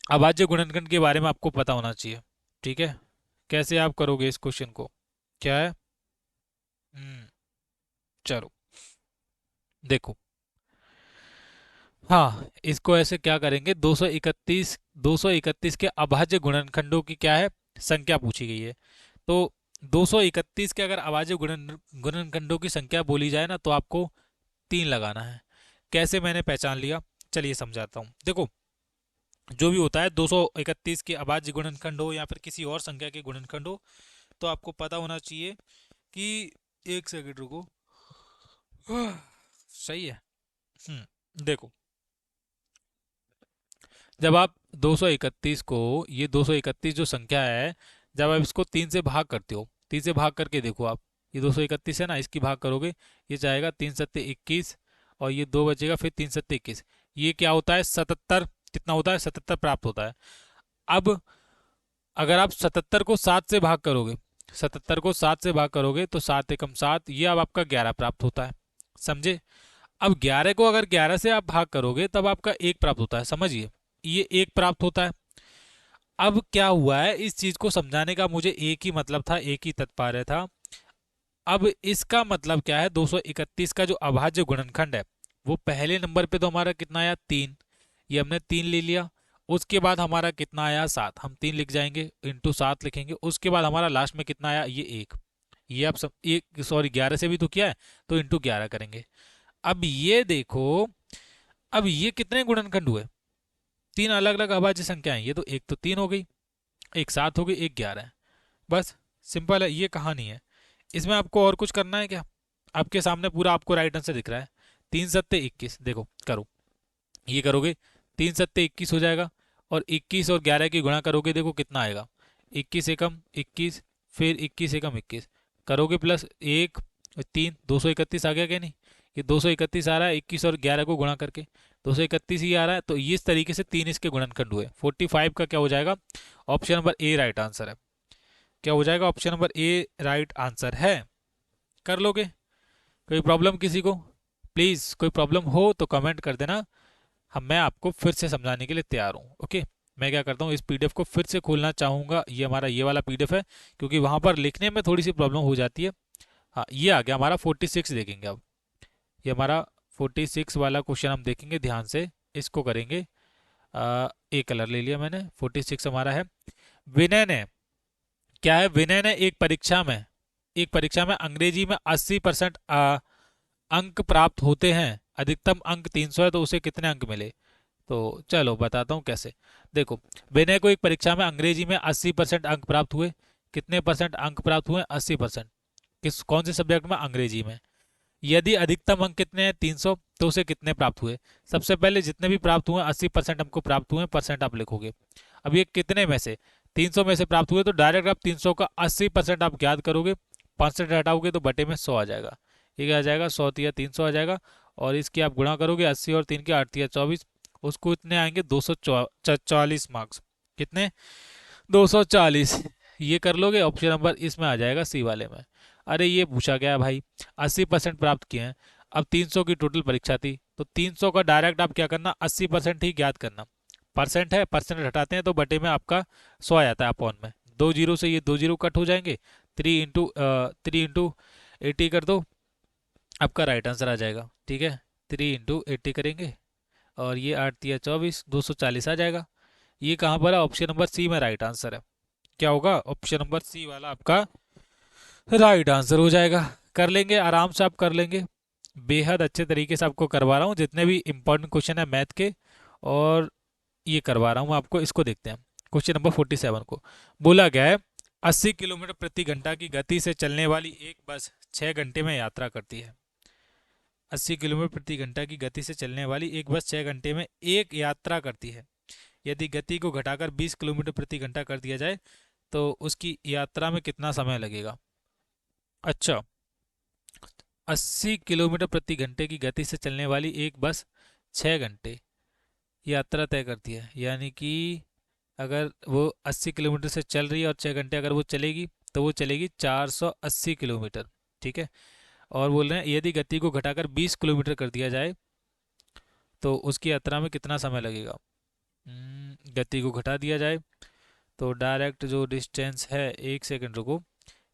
अभाज्य गुणनखंड के बारे में आपको पता होना चाहिए। ठीक है, कैसे आप करोगे इस क्वेश्चन को, क्या है, चलो देखो, हाँ इसको ऐसे क्या करेंगे, 231 के अभाज्य गुणनखंडों की क्या है, संख्या पूछी गई है। तो 231 के अगर अभाज्य गुणनखंडों की संख्या बोली जाए ना, तो आपको 3 लगाना है। कैसे मैंने पहचान लिया, चलिए समझाता हूँ। देखो जो भी होता है, 231 के अभाज्य गुणनखंड हो या फिर किसी और संख्या के गुणनखंड हो, तो आपको पता होना चाहिए कि, एक सेकंड रुको, सही है। देखो जब आप 231 को, ये 231 जो संख्या है, जब आप इसको 3 से भाग करते हो, 3 से भाग करके देखो आप, ये 231 है ना, इसकी भाग करोगे, ये जाएगा 3 सत्ते 21, और ये 2 बचेगा, फिर 3 सत्ते 21, ये क्या होता है 77, कितना होता है 77 प्राप्त होता है। अब अगर आप 77 को 7 से भाग करोगे, 77 को 7 से भाग करोगे तो 7 एकम 7, ये अब आपका 11 प्राप्त होता है, समझे। अब 11 को अगर 11 से आप भाग करोगे तब आपका 1 प्राप्त होता है, समझिए, ये 1 प्राप्त होता है। अब क्या हुआ है, इस चीज को समझाने का मुझे एक ही मतलब था, एक ही तात्पर्य था। अब इसका मतलब क्या है, 231 का जो अभाज्य गुणनखंड है, वो पहले नंबर पे तो हमारा कितना आया 3, ये हमने 3 ले लिया। उसके बाद हमारा कितना आया 7, हम 3 लिख जाएंगे, इंटू 7 लिखेंगे। उसके बाद हमारा लास्ट में कितना आया, ये 1, ये आप सब एक, सॉरी 11 से भी तो किया है, तो इंटू 11 करेंगे। अब ये देखो, अब ये कितने गुणनखंड हुए, 3 अलग अलग अभाज्य संख्याएं, ये तो एक तो 3 हो गई, एक 7 हो गई, एक 11 है, बस सिंपल है, ये कहानी है। इसमें आपको और कुछ करना है क्या, आपके सामने पूरा आपको राइट आंसर दिख रहा है। 3 सत्ते 21, देखो करो, ये करोगे 3 सत्ते 21 हो जाएगा, और 21 और 11 की गुणा करोगे, देखो कितना आएगा, 21 एकम 21, फिर 21 एकम 21, करोगे प्लस 1 3 231 आ गया क्या नहीं? ये 231 आ रहा है 21 और 11 को गुणा करके, 231 ही आ रहा है। तो इस तरीके से 3 इसके गुणनखंड हुए। 45 का क्या हो जाएगा? Option number A right answer है। क्या हो जाएगा? Option number A right answer है। कर लोगे? कोई प्रॉब्लम किसी को? प्लीज़ कोई प्रॉब्लम हो तो कमेंट कर देना, मैं आपको फिर से समझाने के लिए तैयार हूँ। ओके, मैं क्या करता हूँ, इस पीडीएफ को फिर से खोलना चाहूँगा। ये हमारा ये वाला पीडीएफ है, क्योंकि वहाँ पर लिखने में थोड़ी सी प्रॉब्लम हो जाती है। हाँ, ये आ गया हमारा 46 देखेंगे अब। ये हमारा 46 वाला क्वेश्चन हम देखेंगे ध्यान से। इसको करेंगे। एक कलर ले लिया मैंने। 46 हमारा है। विनय ने, क्या है, विनय ने एक परीक्षा में अंग्रेजी में 80% अंक प्राप्त होते हैं, अधिकतम अंक 300 है, तो उसे कितने अंक मिले? तो चलो बताता हूँ कैसे। देखो, विनय को एक परीक्षा में अंग्रेजी में 80% अंक प्राप्त हुए। कितने परसेंट अंक प्राप्त हुए? 80%। किस कौन से सब्जेक्ट में? अंग्रेजी में। यदि अधिकतम अंक कितने हैं? 300, तो उसे कितने प्राप्त हुए? सबसे पहले जितने भी प्राप्त हुए 80% हमको प्राप्त हुए, परसेंट आप लिखोगे। अब ये कितने में से? 300 में से प्राप्त हुए, तो डायरेक्ट आप 300 का 80% आप ज्ञात करोगे। 5 से हटाओगे तो बटे में 100 आ जाएगा। ये क्या आ जाएगा? 100 या 300 आ जाएगा। और इसकी आप गुणा करोगे, 80 और 3 के 8 या 24, उसको इतने आएंगे 240 मार्क्स। कितने? 240। ये कर लोगे? ऑप्शन नंबर इसमें आ जाएगा, सी वाले में। अरे ये पूछा गया है भाई, 80% प्राप्त किए हैं। अब 300 की टोटल परीक्षा थी, तो 300 का डायरेक्ट आप क्या करना, 80% ही ज्ञात करना। परसेंट है, परसेंट हटाते हैं तो बटे में आपका 100 आ जाता है अपॉन में। 2 जीरो से ये 2 जीरो कट हो जाएंगे। 3 इंटू 80 कर दो, आपका राइट आंसर आ जाएगा। ठीक है, 3 इंटू 80 करेंगे, और ये 8 या 24, 240 आ जाएगा। ये कहाँ पर है? ऑप्शन नंबर सी में राइट आंसर है। क्या होगा? ऑप्शन नंबर सी वाला आपका राइट आंसर हो जाएगा। कर लेंगे, आराम से आप कर लेंगे। बेहद अच्छे तरीके से आपको करवा रहा हूँ, जितने भी इंपॉर्टेंट क्वेश्चन है मैथ के, और ये करवा रहा हूँ आपको। इसको देखते हैं, क्वेश्चन नंबर 47 को। बोला गया है 80 किलोमीटर प्रति घंटा की गति से चलने वाली एक बस 6 घंटे में यात्रा करती है। 80 किलोमीटर प्रति घंटा की गति से चलने वाली एक बस 6 घंटे में एक यात्रा करती है। यदि गति को घटाकर 20 किलोमीटर प्रति घंटा कर दिया जाए, तो उसकी यात्रा में कितना समय लगेगा? अच्छा, 80 किलोमीटर प्रति घंटे की गति से चलने वाली एक बस 6 घंटे यात्रा तय करती है, यानी कि अगर वो 80 किलोमीटर से चल रही है और 6 घंटे अगर वो चलेगी, तो वो चलेगी 480 किलोमीटर। ठीक है, और बोल रहे हैं यदि गति को घटाकर 20 किलोमीटर कर दिया जाए, तो उसकी यात्रा में कितना समय लगेगा? गति को घटा दिया जाए, तो डायरेक्ट जो डिस्टेंस है, 1 सेकंड रुको।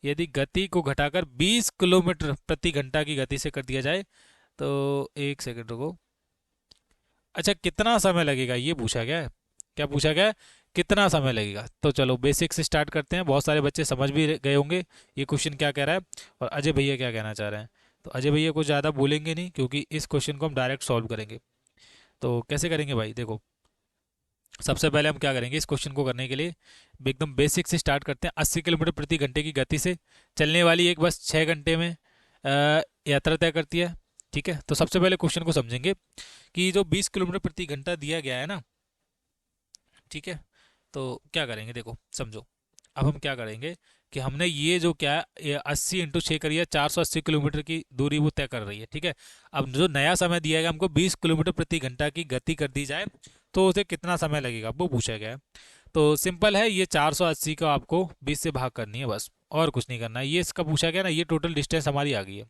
यदि गति को घटाकर 20 किलोमीटर प्रति घंटा की गति से कर दिया जाए, तो 1 सेकंड रुको। अच्छा, कितना समय लगेगा ये पूछा गया है। क्या पूछा गया है? कितना समय लगेगा? तो चलो बेसिक से स्टार्ट करते हैं। बहुत सारे बच्चे समझ भी गए होंगे ये क्वेश्चन क्या कह रहा है, और अजय भैया क्या कहना चाह रहे हैं। तो अजय भैया कुछ ज़्यादा बोलेंगे नहीं, क्योंकि इस क्वेश्चन को हम डायरेक्ट सॉल्व करेंगे। तो कैसे करेंगे भाई? देखो, सबसे पहले हम क्या करेंगे, इस क्वेश्चन को करने के लिए एकदम बेसिक से स्टार्ट करते हैं। 80 किलोमीटर प्रति घंटे की गति से चलने वाली एक बस 6 घंटे में यात्रा तय करती है। ठीक है, तो सबसे पहले क्वेश्चन को समझेंगे कि जो 20 किलोमीटर प्रति घंटा दिया गया है ना, ठीक है, तो क्या करेंगे, देखो समझो। अब हम क्या करेंगे कि हमने ये जो क्या है, ये 80 × 6 करिए, 480 किलोमीटर की दूरी वो तय कर रही है। ठीक है, अब जो नया समय दिया गया हमको, 20 किलोमीटर प्रति घंटा की गति कर दी जाए, तो उसे कितना समय लगेगा वो पूछा गया है। तो सिंपल है, ये 480 का आपको 20 से भाग करनी है बस, और कुछ नहीं करना है। ये इसका पूछा गया ना, ये टोटल डिस्टेंस हमारी आ गई है।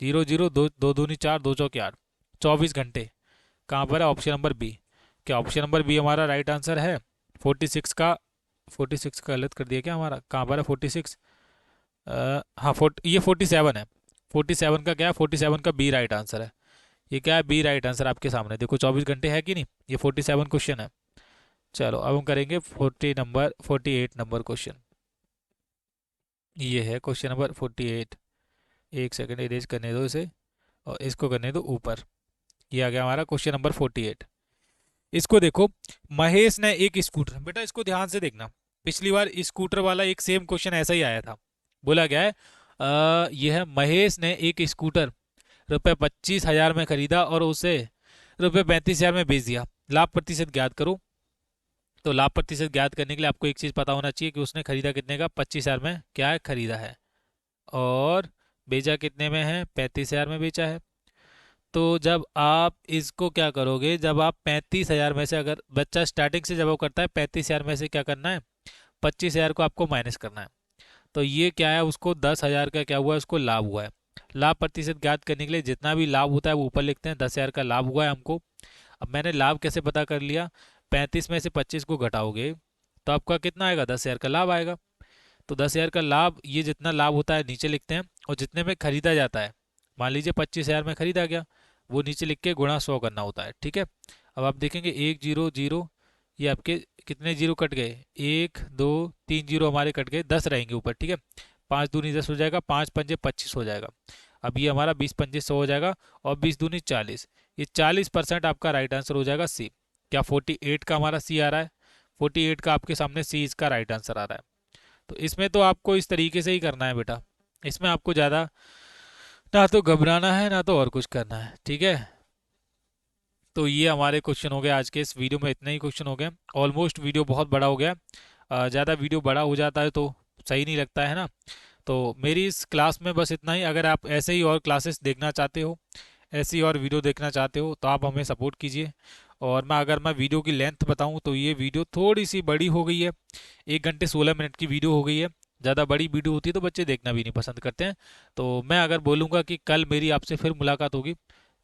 0 0 2 2 दूनी 4, 2 चौके 8, 24 घंटे। कहाँ पर है? Option number B. क्या ऑप्शन नंबर बी हमारा राइट आंसर है? 46 का, 46 का गलत कर दिया क्या हमारा? कहाँ पर है 46? हाँ, ये 47 है। 47 का क्या है? 47 का बी राइट आंसर है। ये क्या है? बी राइट आंसर आपके सामने देखो, 24 घंटे है कि नहीं? ये 47 क्वेश्चन है। चलो अब हम करेंगे 48 नंबर क्वेश्चन। ये है क्वेश्चन नंबर 48। 1 सेकंड इरेज करने दो इसे, और इसको करने दो ऊपर। ये आ गया हमारा क्वेश्चन नंबर 48। इसको देखो, महेश ने एक स्कूटर, बेटा इसको ध्यान से देखना। पिछली बार स्कूटर वाला एक सेम क्वेश्चन ऐसा ही आया था। बोला गया है यह है, महेश ने एक स्कूटर ₹25,000 में खरीदा और उसे ₹35,000 में बेच दिया। लाभ प्रतिशत ज्ञात करो। तो लाभ प्रतिशत ज्ञात करने के लिए आपको एक चीज पता होना चाहिए कि उसने खरीदा कितने का? 25,000 में क्या है? खरीदा है। और बेचा कितने में है, 35,000 में बेचा है। तो जब आप इसको क्या करोगे, जब आप 35,000 में से, अगर बच्चा स्टार्टिंग से जब वो करता है 35,000 में से क्या करना है, 25,000 को आपको माइनस करना है। तो ये क्या है, उसको 10,000 का क्या हुआ है, उसको लाभ हुआ है। लाभ प्रतिशत ज्ञात करने के लिए जितना भी लाभ होता है वो ऊपर लिखते हैं। 10,000 का लाभ हुआ है हमको। अब मैंने लाभ कैसे पता कर लिया, 35 में से 25 को घटाओगे तो आपका कितना आएगा, 10,000 का लाभ आएगा। तो 10,000 का लाभ, ये जितना लाभ होता है नीचे लिखते हैं, और जितने में खरीदा जाता है, मान लीजिए 25,000 में खरीदा गया, वो नीचे लिख के गुणा 100 करना होता है। ठीक है। अब आप देखेंगे 1 0 0, ये आपके कितने जीरो कट गए, 1 2 3 जीरो हमारे कट गए, 10 रहेंगे ऊपर। ठीक है। 5 दूनी 10 हो जाएगा, 5 पंजे 25 हो जाएगा। अब ये हमारा 20 पंजे 100 हो जाएगा, और 20 दूनी 40, ये 40% आपका राइट आंसर हो जाएगा सी। क्या 48 का हमारा सी आ रहा है, 48 का आपके सामने सी इसका राइट आंसर आ रहा है। तो इसमें तो आपको इस तरीके से ही करना है बेटा, इसमें आपको ज़्यादा ना तो घबराना है ना तो और कुछ करना है। ठीक है। तो ये हमारे क्वेश्चन हो गए आज के इस वीडियो में, इतने ही क्वेश्चन हो गए। ऑलमोस्ट वीडियो बहुत बड़ा हो गया। ज़्यादा वीडियो बड़ा हो जाता है तो सही नहीं लगता है ना। तो मेरी इस क्लास में बस इतना ही। अगर आप ऐसे ही और क्लासेस देखना चाहते हो, ऐसी और वीडियो देखना चाहते हो, तो आप हमें सपोर्ट कीजिए। और अगर मैं वीडियो की लेंथ बताऊं तो ये वीडियो थोड़ी सी बड़ी हो गई है, 1 घंटे 16 मिनट की वीडियो हो गई है। ज़्यादा बड़ी वीडियो होती है तो बच्चे देखना भी नहीं पसंद करते हैं। तो मैं अगर बोलूँगा कि कल मेरी आपसे फिर मुलाकात होगी,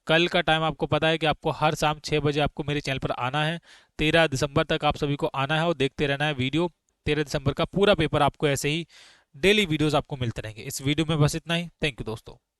कल का टाइम आपको पता है कि आपको हर शाम 6 बजे आपको मेरे चैनल पर आना है। 13 दिसंबर तक आप सभी को आना है और देखते रहना है वीडियो। 13 दिसंबर का पूरा पेपर आपको ऐसे ही डेली वीडियोस आपको मिलते रहेंगे। इस वीडियो में बस इतना ही। थैंक यू दोस्तों।